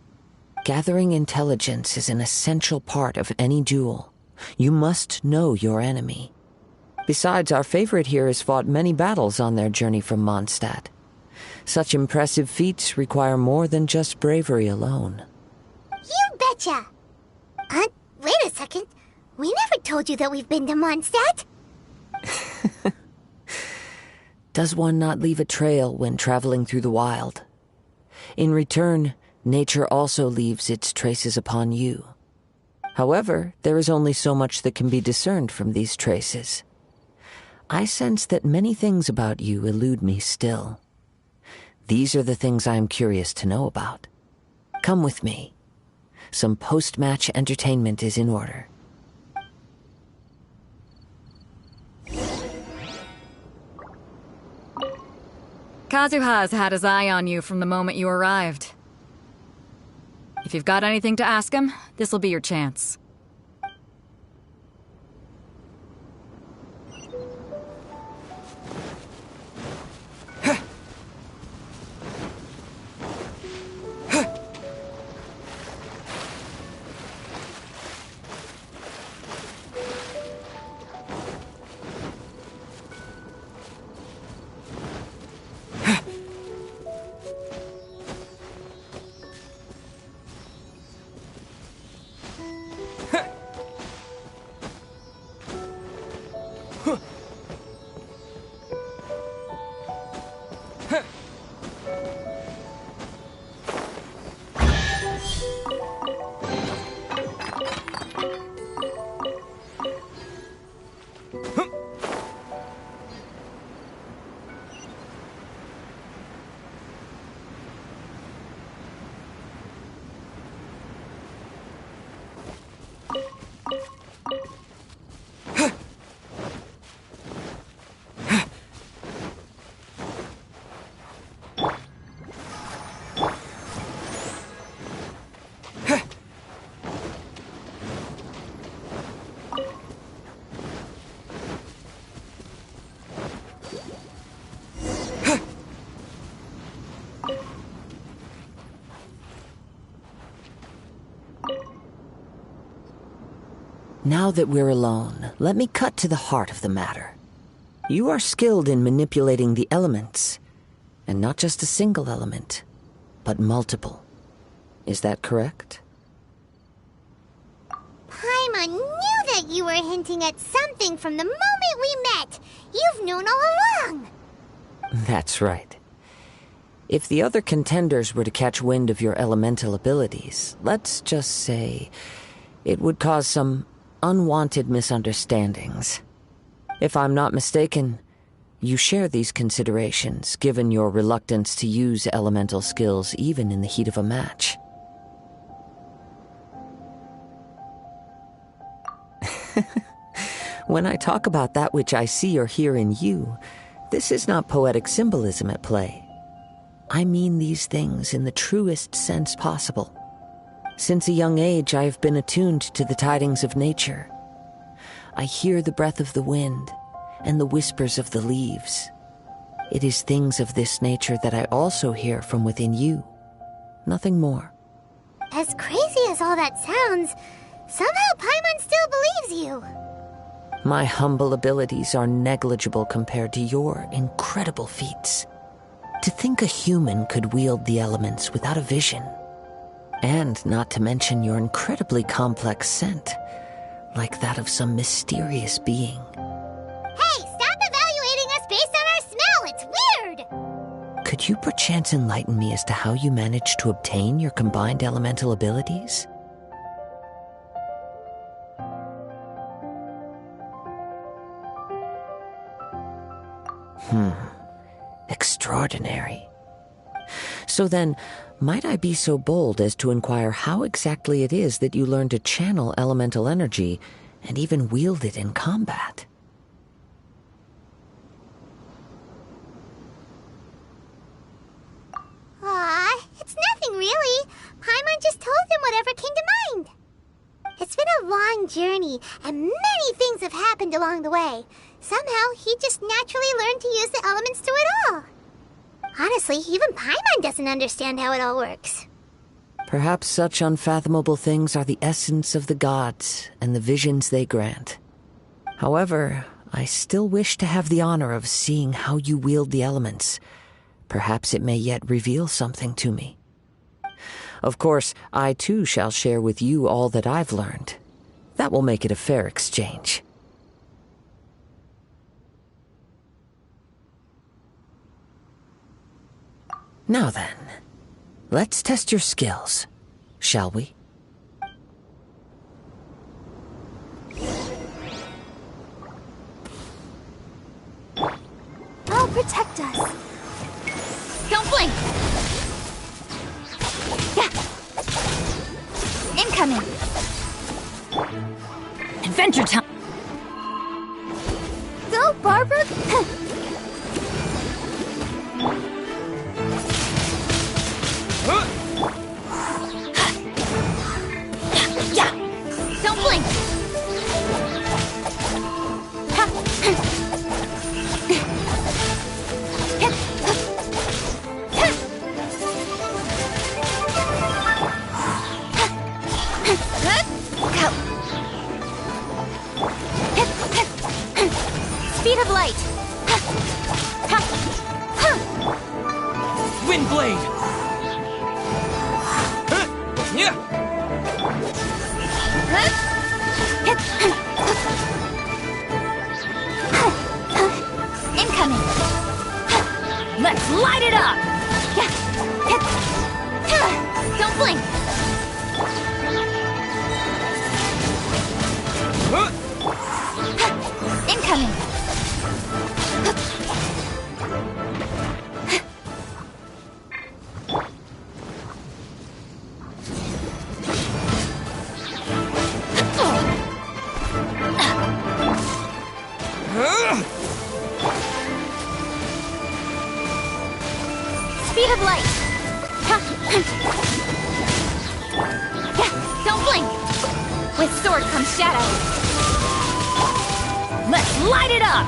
Gathering intelligence is an essential part of any duel. You must know your enemy. Besides, our favorite here has fought many battles on their journey from Mondstadt. Such impressive feats require more than just bravery alone. You betcha! Wait a second. We never told you that we've been to Mondstadt. Does one not leave a trail when traveling through the wild? In return, nature also leaves its traces upon you. However, there is only so much that can be discerned from these traces. I sense that many things about you elude me still. These are the things I am curious to know about. Come with me. Some post-match entertainment is in order. Kazuha's had his eye on you from the moment you arrived. If you've got anything to ask him, this'll be your chance. Now that we're alone, let me cut to the heart of the matter. You are skilled in manipulating the elements, and not just a single element, but multiple. Is that correct? Paimon knew that you were hinting at something from the moment we met. You've known all along. That's right. If the other contenders were to catch wind of your elemental abilities, let's just say it would cause some unwanted misunderstandings. If I'm not mistaken, you share these considerations, given your reluctance to use elemental skills even in the heat of a match. When I talk about that which I see or hear in you, this is not poetic symbolism at play. I mean these things in the truest sense possible. Since a young age, I have been attuned to the tidings of nature. I hear the breath of the wind and the whispers of the leaves. It is things of this nature that I also hear from within you. Nothing more. As crazy as all that sounds, somehow Paimon still believes you. My humble abilities are negligible compared to your incredible feats. To think a human could wield the elements without a vision. And not to mention your incredibly complex scent, like that of some mysterious being. Hey, stop evaluating us based on our smell! It's weird! Could you perchance enlighten me as to how you managed to obtain your combined elemental abilities? Extraordinary. So then, might I be so bold as to inquire how exactly it is that you learn to channel elemental energy and even wield it in combat? Aw, it's nothing really. Paimon just told him whatever came to mind. It's been a long journey, and many things have happened along the way. Somehow, he just naturally learned to use the elements through it all. Honestly, even Paimon doesn't understand how it all works. Perhaps such unfathomable things are the essence of the gods and the visions they grant. However, I still wish to have the honor of seeing how you wield the elements. Perhaps it may yet reveal something to me. Of course, I too shall share with you all that I've learned. That will make it a fair exchange. Now then, let's test your skills, shall we? Oh, protect us. Don't blink! Yeah. Incoming. Adventure time! Go, Barber! Yeah! Don't blink! Speed of light. Wind blade! Yeah! Incoming. Let's light it up! Don't blink! Incoming. Speed of light. Don't blink! With sword comes shadow. Let's light it up!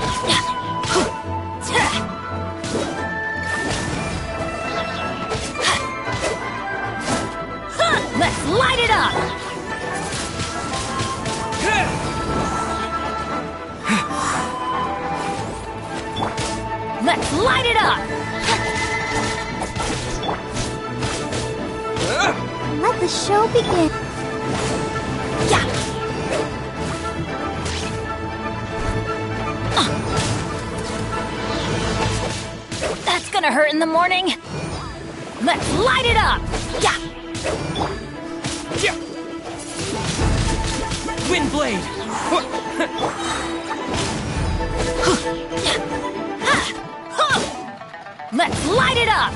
Let's light it up! Let's light it up! Let the show begin. That's gonna hurt in the morning. Let's light it up! Wind blade! Let's light it up!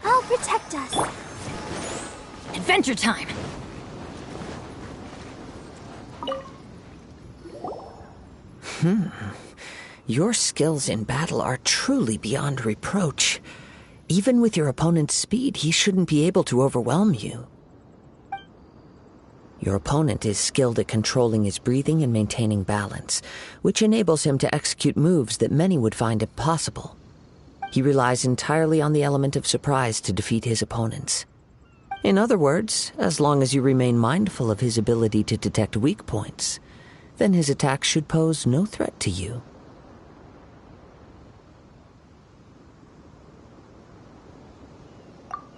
Oh, protect us. Adventure time! Your skills in battle are truly beyond reproach. Even with your opponent's speed, he shouldn't be able to overwhelm you. Your opponent is skilled at controlling his breathing and maintaining balance, which enables him to execute moves that many would find impossible. He relies entirely on the element of surprise to defeat his opponents. In other words, as long as you remain mindful of his ability to detect weak points, then his attack should pose no threat to you.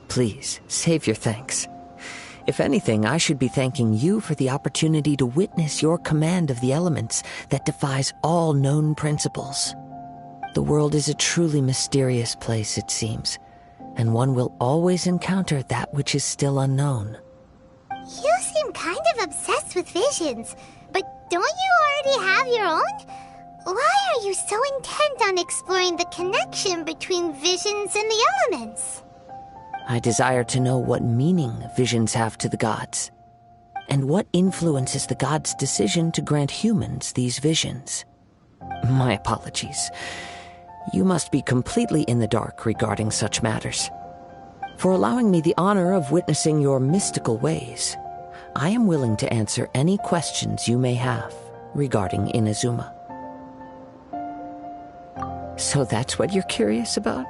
Please, save your thanks. If anything, I should be thanking you for the opportunity to witness your command of the elements that defies all known principles. The world is a truly mysterious place, it seems, and one will always encounter that which is still unknown. You seem kind of obsessed with visions, but don't you already have your own? Why are you so intent on exploring the connection between visions and the elements? I desire to know what meaning visions have to the gods, and what influences the gods' decision to grant humans these visions. My apologies. You must be completely in the dark regarding such matters. For allowing me the honor of witnessing your mystical ways, I am willing to answer any questions you may have regarding Inazuma. So that's what you're curious about?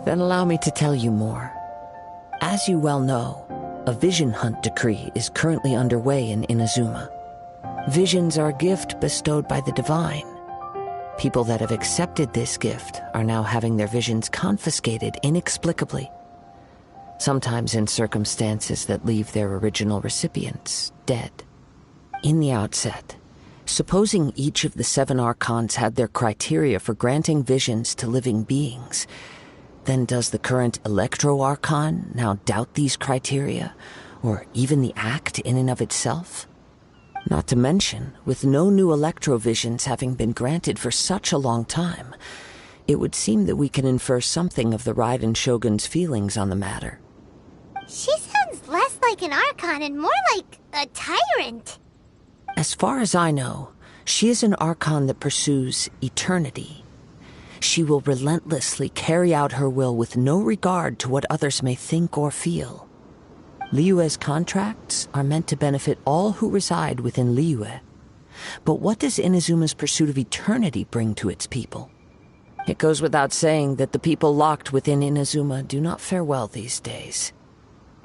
Then allow me to tell you more. As you well know, a vision hunt decree is currently underway in Inazuma. Visions are a gift bestowed by the divine. People that have accepted this gift are now having their visions confiscated inexplicably, sometimes in circumstances that leave their original recipients dead. In the outset, supposing each of the 7 archons had their criteria for granting visions to living beings, then does the current Electro-Archon now doubt these criteria, or even the act in and of itself? Not to mention, with no new Electro-Visions having been granted for such a long time, it would seem that we can infer something of the Raiden Shogun's feelings on the matter. She sounds less like an Archon and more like a tyrant. As far as I know, she is an Archon that pursues eternity. She will relentlessly carry out her will with no regard to what others may think or feel. Liyue's contracts are meant to benefit all who reside within Liyue. But what does Inazuma's pursuit of eternity bring to its people? It goes without saying that the people locked within Inazuma do not fare well these days.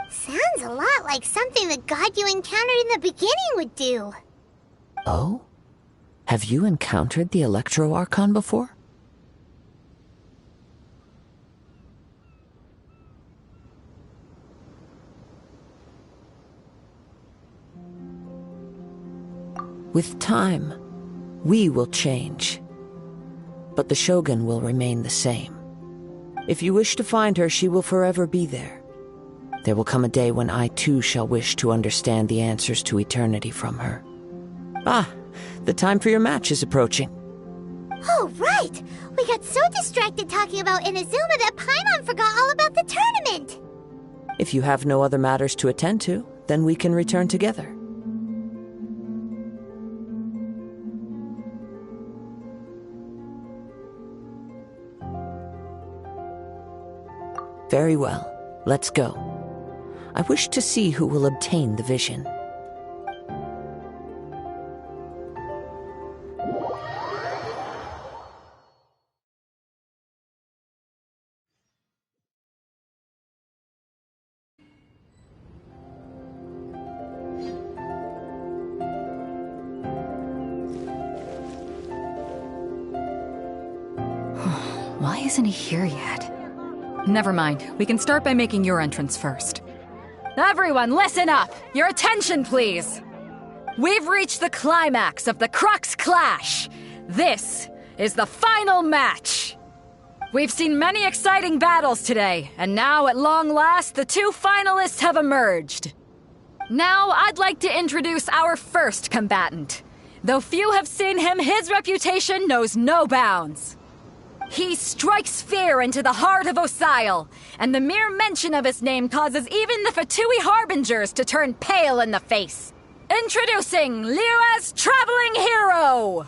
Sounds a lot like something the god you encountered in the beginning would do. Oh? Have you encountered the Electro-Archon before? With time, we will change, but the Shogun will remain the same. If you wish to find her, she will forever be there. There will come a day when I too shall wish to understand the answers to eternity from her. Ah, the time for your match is approaching. Oh, right! We got so distracted talking about Inazuma that Paimon forgot all about the tournament! If you have no other matters to attend to, then we can return together. Very well. Let's go. I wish to see who will obtain the vision. Why isn't he here yet? Never mind. We can start by making your entrance first. Everyone, listen up! Your attention, please! We've reached the climax of the Crux Clash! This is the final match! We've seen many exciting battles today, and now, at long last, the 2 finalists have emerged. Now, I'd like to introduce our first combatant. Though few have seen him, his reputation knows no bounds. He strikes fear into the heart of Osile, and the mere mention of his name causes even the Fatui Harbingers to turn pale in the face. Introducing Liyue's traveling hero,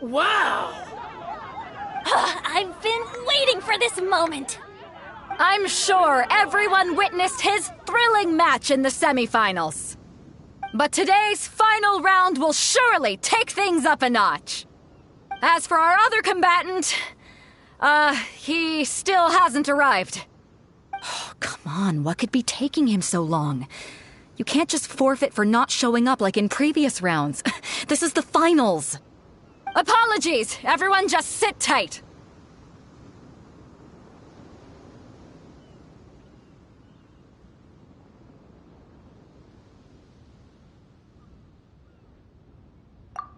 Wow! I've been waiting for this moment. I'm sure everyone witnessed his thrilling match in the semifinals. But today's final round will surely take things up a notch. As for our other combatant, he still hasn't arrived. Oh, come on, what could be taking him so long? You can't just forfeit for not showing up like in previous rounds. This is the finals. Apologies, everyone just sit tight.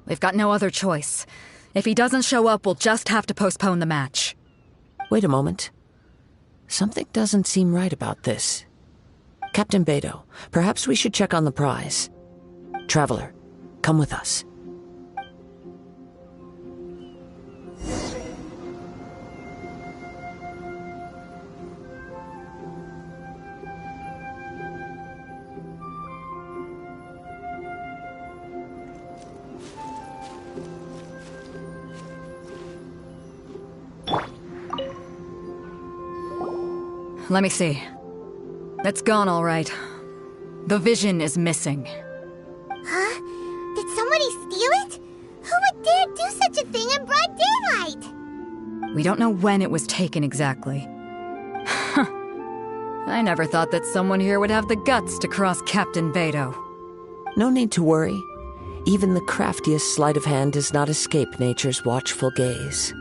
We've got no other choice. If he doesn't show up, we'll just have to postpone the match. Wait a moment. Something doesn't seem right about this. Captain Beto, perhaps we should check on the prize. Traveler, come with us. Let me see. It's gone all right. The vision is missing. Huh? Did somebody steal it? Who would dare do such a thing in broad daylight? We don't know when it was taken exactly. I never thought that someone here would have the guts to cross Captain Beto. No need to worry. Even the craftiest sleight of hand does not escape nature's watchful gaze.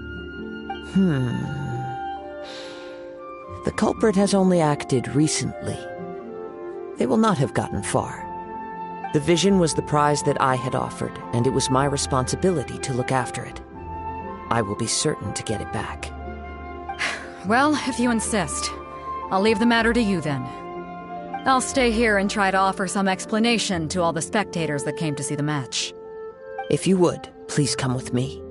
The culprit has only acted recently. They will not have gotten far. The vision was the prize that I had offered, and it was my responsibility to look after it. I will be certain to get it back. Well, if you insist, I'll leave the matter to you then. I'll stay here and try to offer some explanation to all the spectators that came to see the match. If you would, please come with me.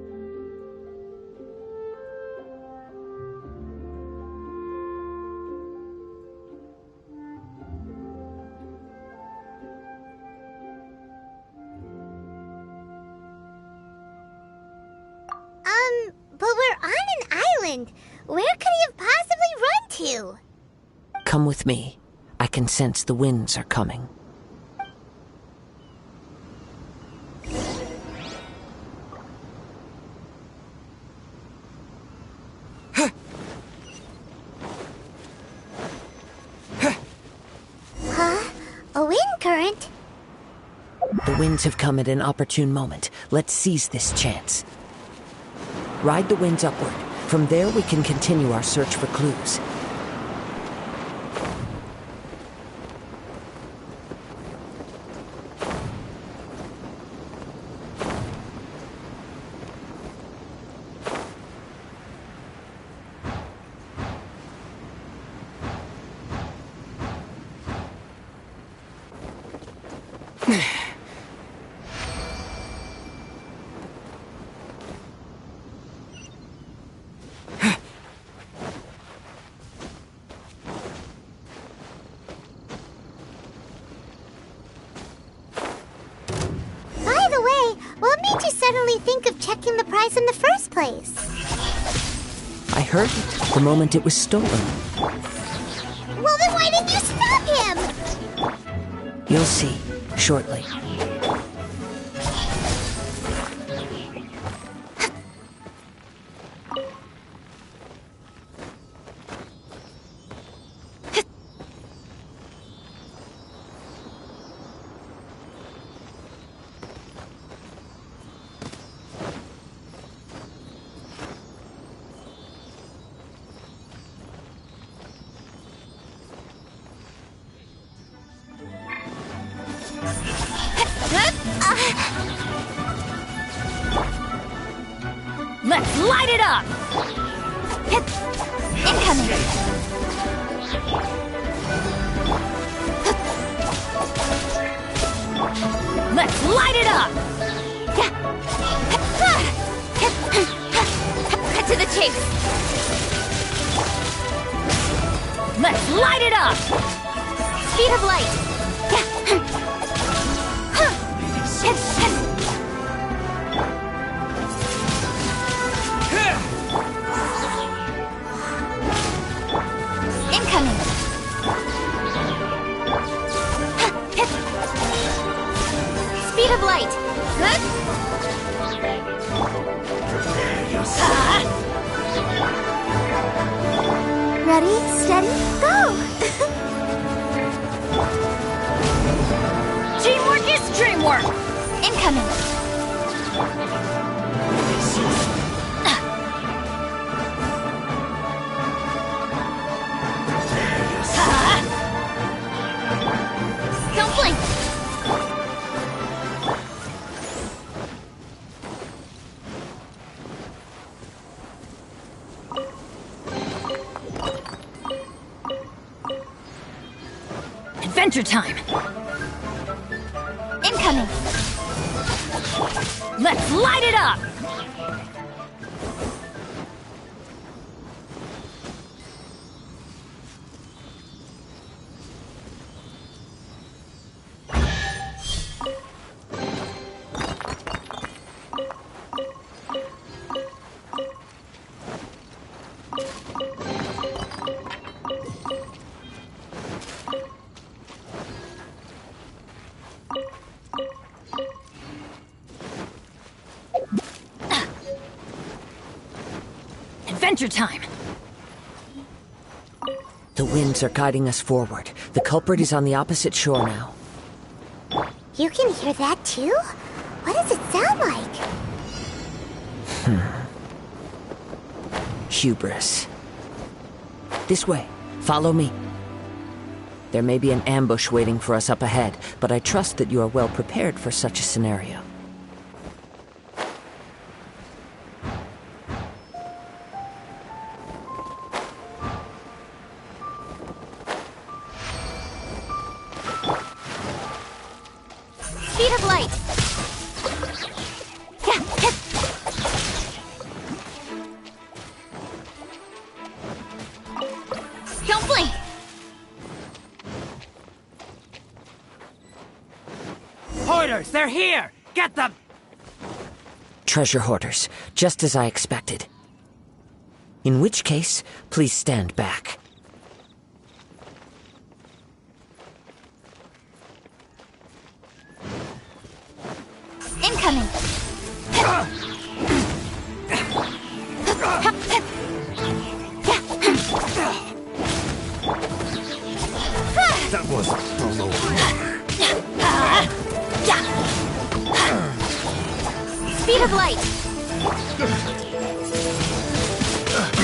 But we're on an island. Where could he have possibly run to? Come with me. I can sense the winds are coming. Huh? A wind current? The winds have come at an opportune moment. Let's seize this chance. Ride the winds upward. From there, we can continue our search for clues. What made you suddenly think of checking the prize in the first place? I heard it the moment it was stolen. Well, then why didn't you stop him? You'll see, shortly. Let's light it up! Incoming! Let's light it up! Cut to the chase! Let's light it up! Speed of light! Go! Teamwork is dreamwork! Incoming! Don't blink! Adventure time! Incoming! Let's light it up! Adventure time! The winds are guiding us forward. The culprit is on the opposite shore now. You can hear that too? What does it sound like? Hubris. This way. Follow me. There may be an ambush waiting for us up ahead, but I trust that you are well prepared for such a scenario. Speed of light! Don't blink! Hoarders, they're here! Get them! Treasure hoarders, just as I expected. In which case, please stand back. Incoming! That was all over. Speed of light!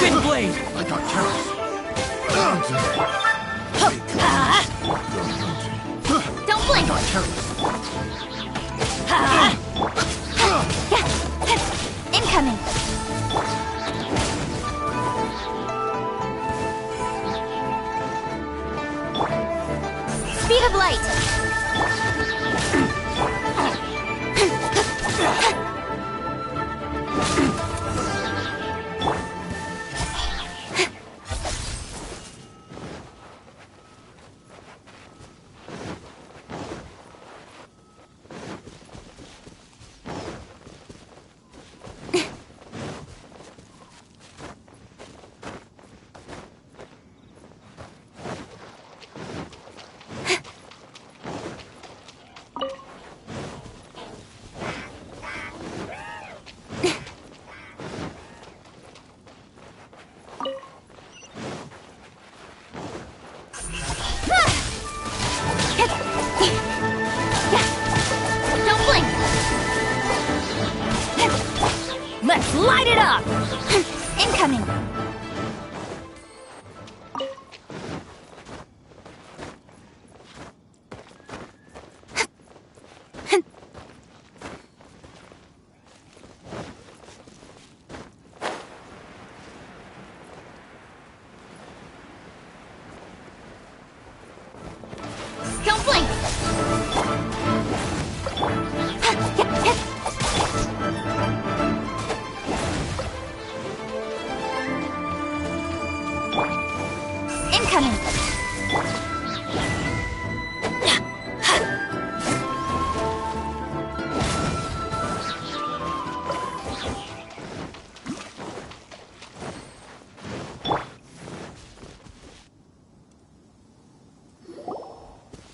Wind blade! I got careless. Don't blink! Got careless. Incoming! Speed of light! Don't blink! Let's light it up! Incoming! Don't blink! Incoming!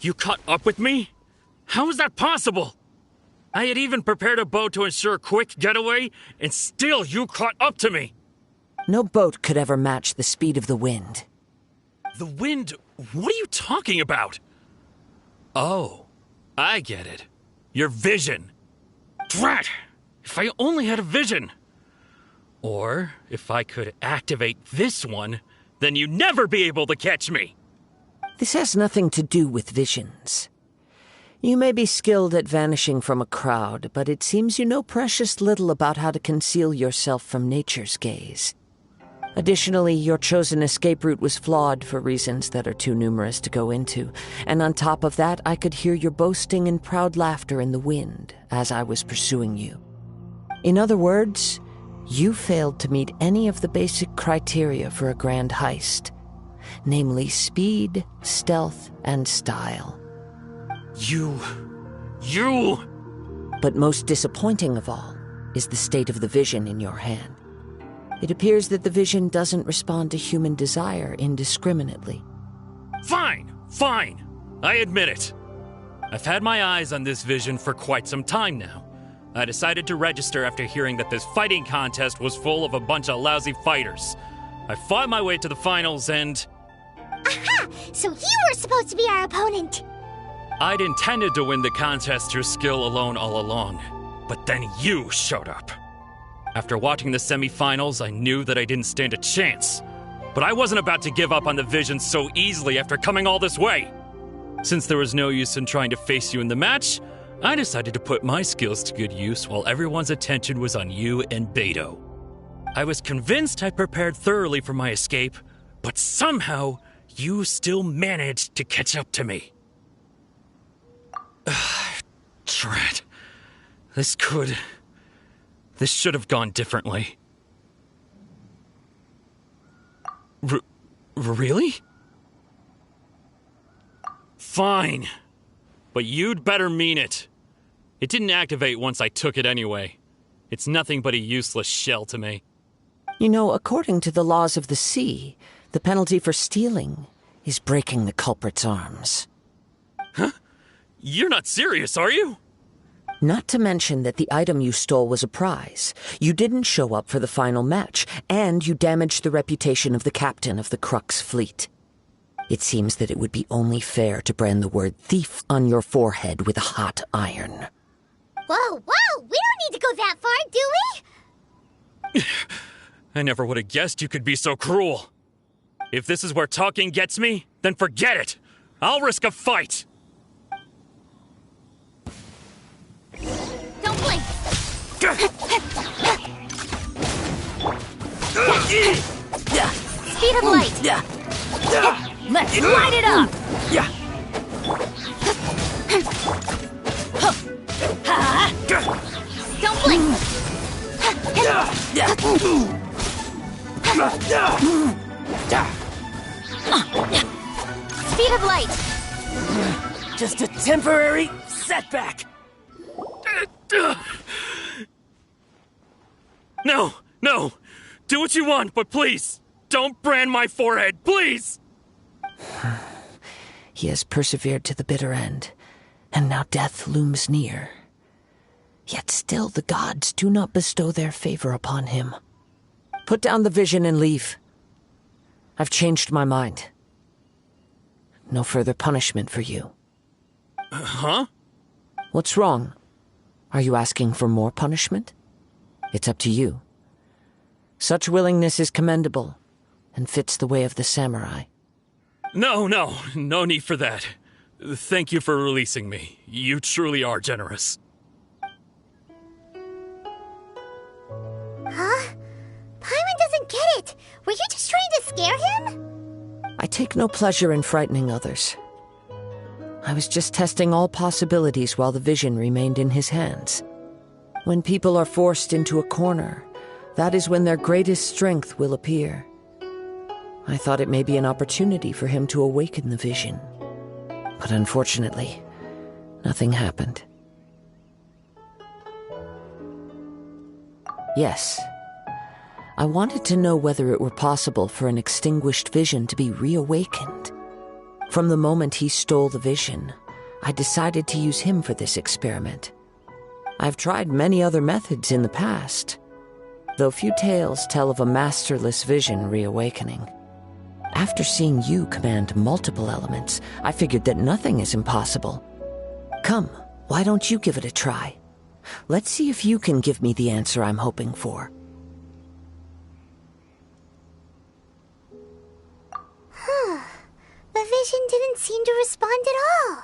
You caught up with me? How is that possible? I had even prepared a boat to ensure a quick getaway, and still you caught up to me! No boat could ever match the speed of the wind. The wind? What are you talking about? Oh, I get it. Your vision. Drat! If I only had a vision. Or, if I could activate this one, then you'd never be able to catch me. This has nothing to do with visions. You may be skilled at vanishing from a crowd, but it seems you know precious little about how to conceal yourself from nature's gaze. Additionally, your chosen escape route was flawed for reasons that are too numerous to go into, and on top of that, I could hear your boasting and proud laughter in the wind as I was pursuing you. In other words, you failed to meet any of the basic criteria for a grand heist, namely speed, stealth, and style. You... But most disappointing of all is the state of the vision in your hand. It appears that the vision doesn't respond to human desire indiscriminately. Fine. I admit it. I've had my eyes on this vision for quite some time now. I decided to register after hearing that this fighting contest was full of a bunch of lousy fighters. I fought my way to the finals and... Aha! So you were supposed to be our opponent! I'd intended to win the contest through skill alone all along, but then you showed up. After watching the semifinals, I knew that I didn't stand a chance. But I wasn't about to give up on the vision so easily after coming all this way. Since there was no use in trying to face you in the match, I decided to put my skills to good use while everyone's attention was on you and Beto. I was convinced I prepared thoroughly for my escape, but somehow you still managed to catch up to me. Drat. This should have gone differently. Really? Fine. But you'd better mean it. It didn't activate once I took it anyway. It's nothing but a useless shell to me. You know, according to the laws of the sea, the penalty for stealing is breaking the culprit's arms. Huh? You're not serious, are you? Not to mention that the item you stole was a prize. You didn't show up for the final match, and you damaged the reputation of the captain of the Crux fleet. It seems that it would be only fair to brand the word thief on your forehead with a hot iron. Whoa! We don't need to go that far, do we? I never would have guessed you could be so cruel. If this is where talking gets me, then forget it. I'll risk a fight. Don't blink! Speed of light! Let's light it up! Don't blink! Speed of light! Just a temporary setback. No! Do what you want, but please, don't brand my forehead, please! He has persevered to the bitter end, and now death looms near. Yet still the gods do not bestow their favor upon him. Put down the vision and leave. I've changed my mind. No further punishment for you. Huh? What's wrong? Are you asking for more punishment? It's up to you. Such willingness is commendable, and fits the way of the samurai. No need for that. Thank you for releasing me. You truly are generous. Huh? Paimon doesn't get it. Were you just trying to scare him? I take no pleasure in frightening others. I was just testing all possibilities while the vision remained in his hands. When people are forced into a corner, that is when their greatest strength will appear. I thought it may be an opportunity for him to awaken the vision. But unfortunately, nothing happened. Yes, I wanted to know whether it were possible for an extinguished vision to be reawakened. From the moment he stole the vision, I decided to use him for this experiment. I've tried many other methods in the past, though few tales tell of a masterless vision reawakening. After seeing you command multiple elements, I figured that nothing is impossible. Come, why don't you give it a try? Let's see if you can give me the answer I'm hoping for. The vision didn't seem to respond at all.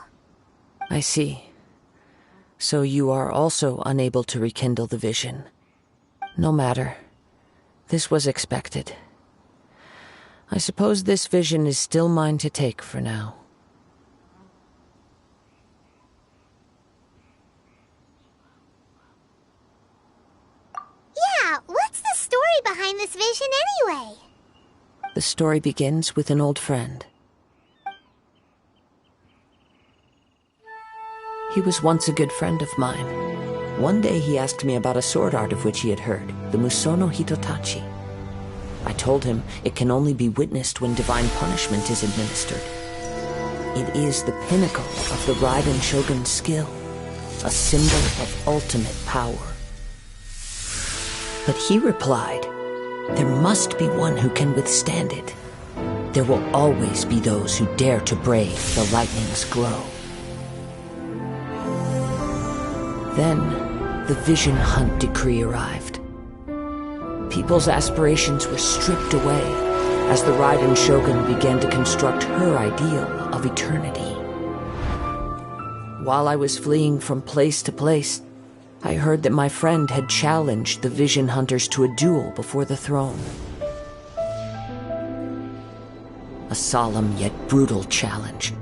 I see. So you are also unable to rekindle the vision. No matter. This was expected. I suppose this vision is still mine to take for now. Yeah, what's the story behind this vision anyway? The story begins with an old friend. He was once a good friend of mine. One day he asked me about a sword art of which he had heard, the Musono Hitotachi. I told him it can only be witnessed when divine punishment is administered. It is the pinnacle of the Raiden Shogun's skill, a symbol of ultimate power. But he replied, there must be one who can withstand it. There will always be those who dare to brave the lightning's glow. Then, the Vision Hunt decree arrived. People's aspirations were stripped away as the Raiden Shogun began to construct her ideal of eternity. While I was fleeing from place to place, I heard that my friend had challenged the Vision Hunters to a duel before the throne. A solemn yet brutal challenge.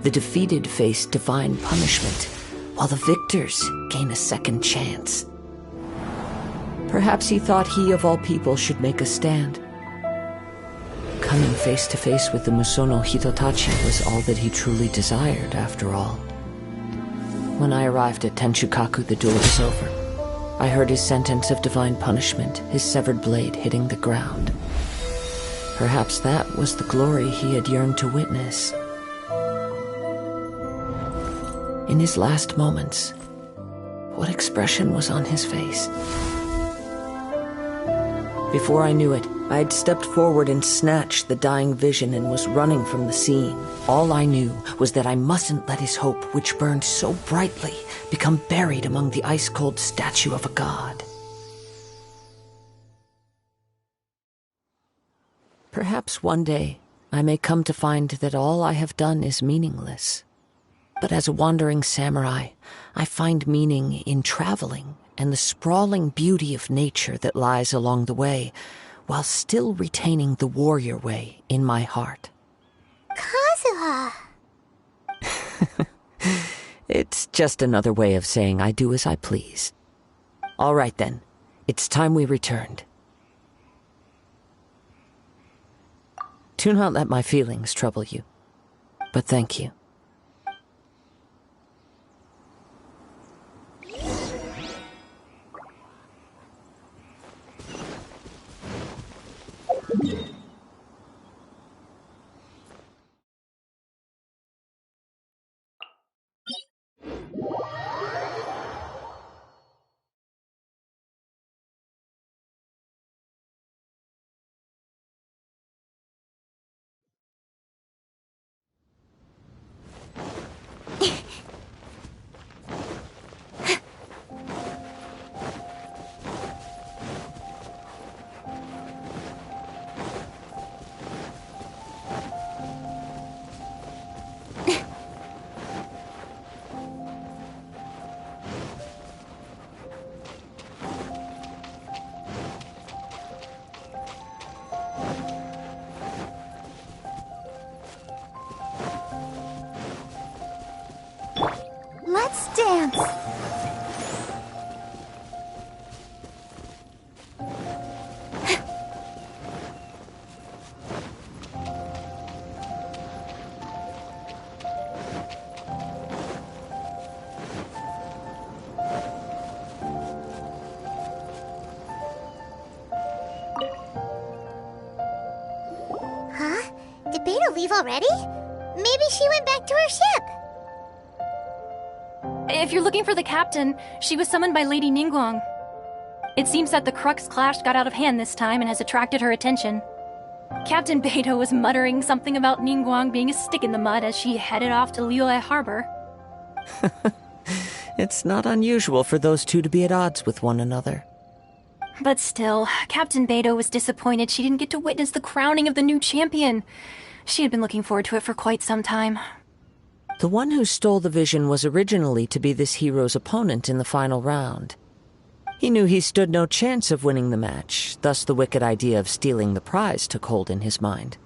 The defeated face divine punishment, while the victors gain a second chance. Perhaps he thought he of all people should make a stand. Coming face to face with the Musono Hitotachi was all that he truly desired, after all. When I arrived at Tenshukaku, the duel was over. I heard his sentence of divine punishment, his severed blade hitting the ground. Perhaps that was the glory he had yearned to witness. In his last moments, what expression was on his face? Before I knew it, I had stepped forward and snatched the dying vision and was running from the scene. All I knew was that I mustn't let his hope, which burned so brightly, become buried among the ice-cold statue of a god. Perhaps one day I may come to find that all I have done is meaningless. But as a wandering samurai, I find meaning in traveling and the sprawling beauty of nature that lies along the way, while still retaining the warrior way in my heart. Kazuha! It's just another way of saying I do as I please. All right then, it's time we returned. Do not let my feelings trouble you, but thank you. Let's dance! Huh? Did Beta leave already? Maybe she went back to her ship. If you're looking for the captain, she was summoned by Lady Ningguang. It seems that the Crux clash got out of hand this time and has attracted her attention. Captain Beidou was muttering something about Ningguang being a stick in the mud as she headed off to Liyue Harbor. It's not unusual for those two to be at odds with one another. But still, Captain Beidou was disappointed she didn't get to witness the crowning of the new champion. She had been looking forward to it for quite some time. The one who stole the vision was originally to be this hero's opponent in the final round. He knew he stood no chance of winning the match, thus the wicked idea of stealing the prize took hold in his mind.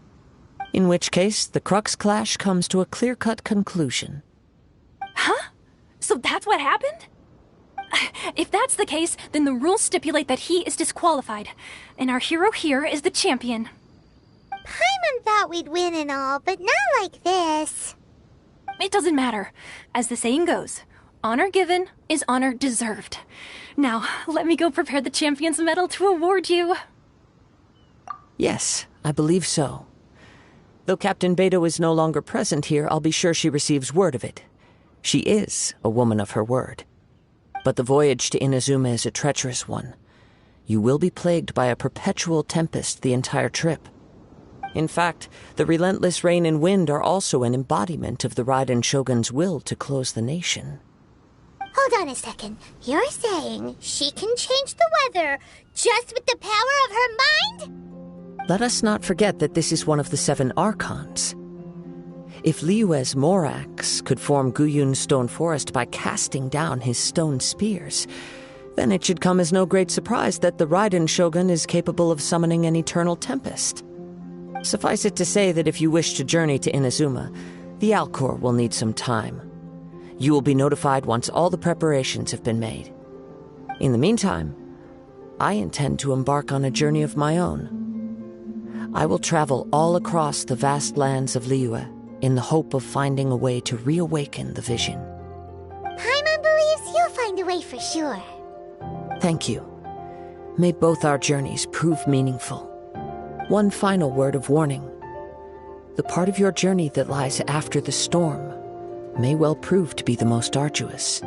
In which case, the Crux clash comes to a clear-cut conclusion. Huh? So that's what happened? If that's the case, then the rules stipulate that he is disqualified, and our hero here is the champion. Paimon thought we'd win and all, but not like this. It doesn't matter. As the saying goes, honor given is honor deserved. Now, let me go prepare the champion's medal to award you. Yes, I believe so. Though Captain Beidou is no longer present here, I'll be sure she receives word of it. She is a woman of her word. But the voyage to Inazuma is a treacherous one. You will be plagued by a perpetual tempest the entire trip. In fact, the relentless rain and wind are also an embodiment of the Raiden Shogun's will to close the nation. Hold on a second. You're saying she can change the weather just with the power of her mind? Let us not forget that this is one of the 7 Archons. If Liyue's Morax could form Guyun's stone forest by casting down his stone spears, then it should come as no great surprise that the Raiden Shogun is capable of summoning an eternal tempest. Suffice it to say that if you wish to journey to Inazuma, the Alcor will need some time. You will be notified once all the preparations have been made. In the meantime, I intend to embark on a journey of my own. I will travel all across the vast lands of Liyue in the hope of finding a way to reawaken the vision. Paimon believes you'll find a way for sure. Thank you. May both our journeys prove meaningful. One final word of warning. The part of your journey that lies after the storm may well prove to be the most arduous.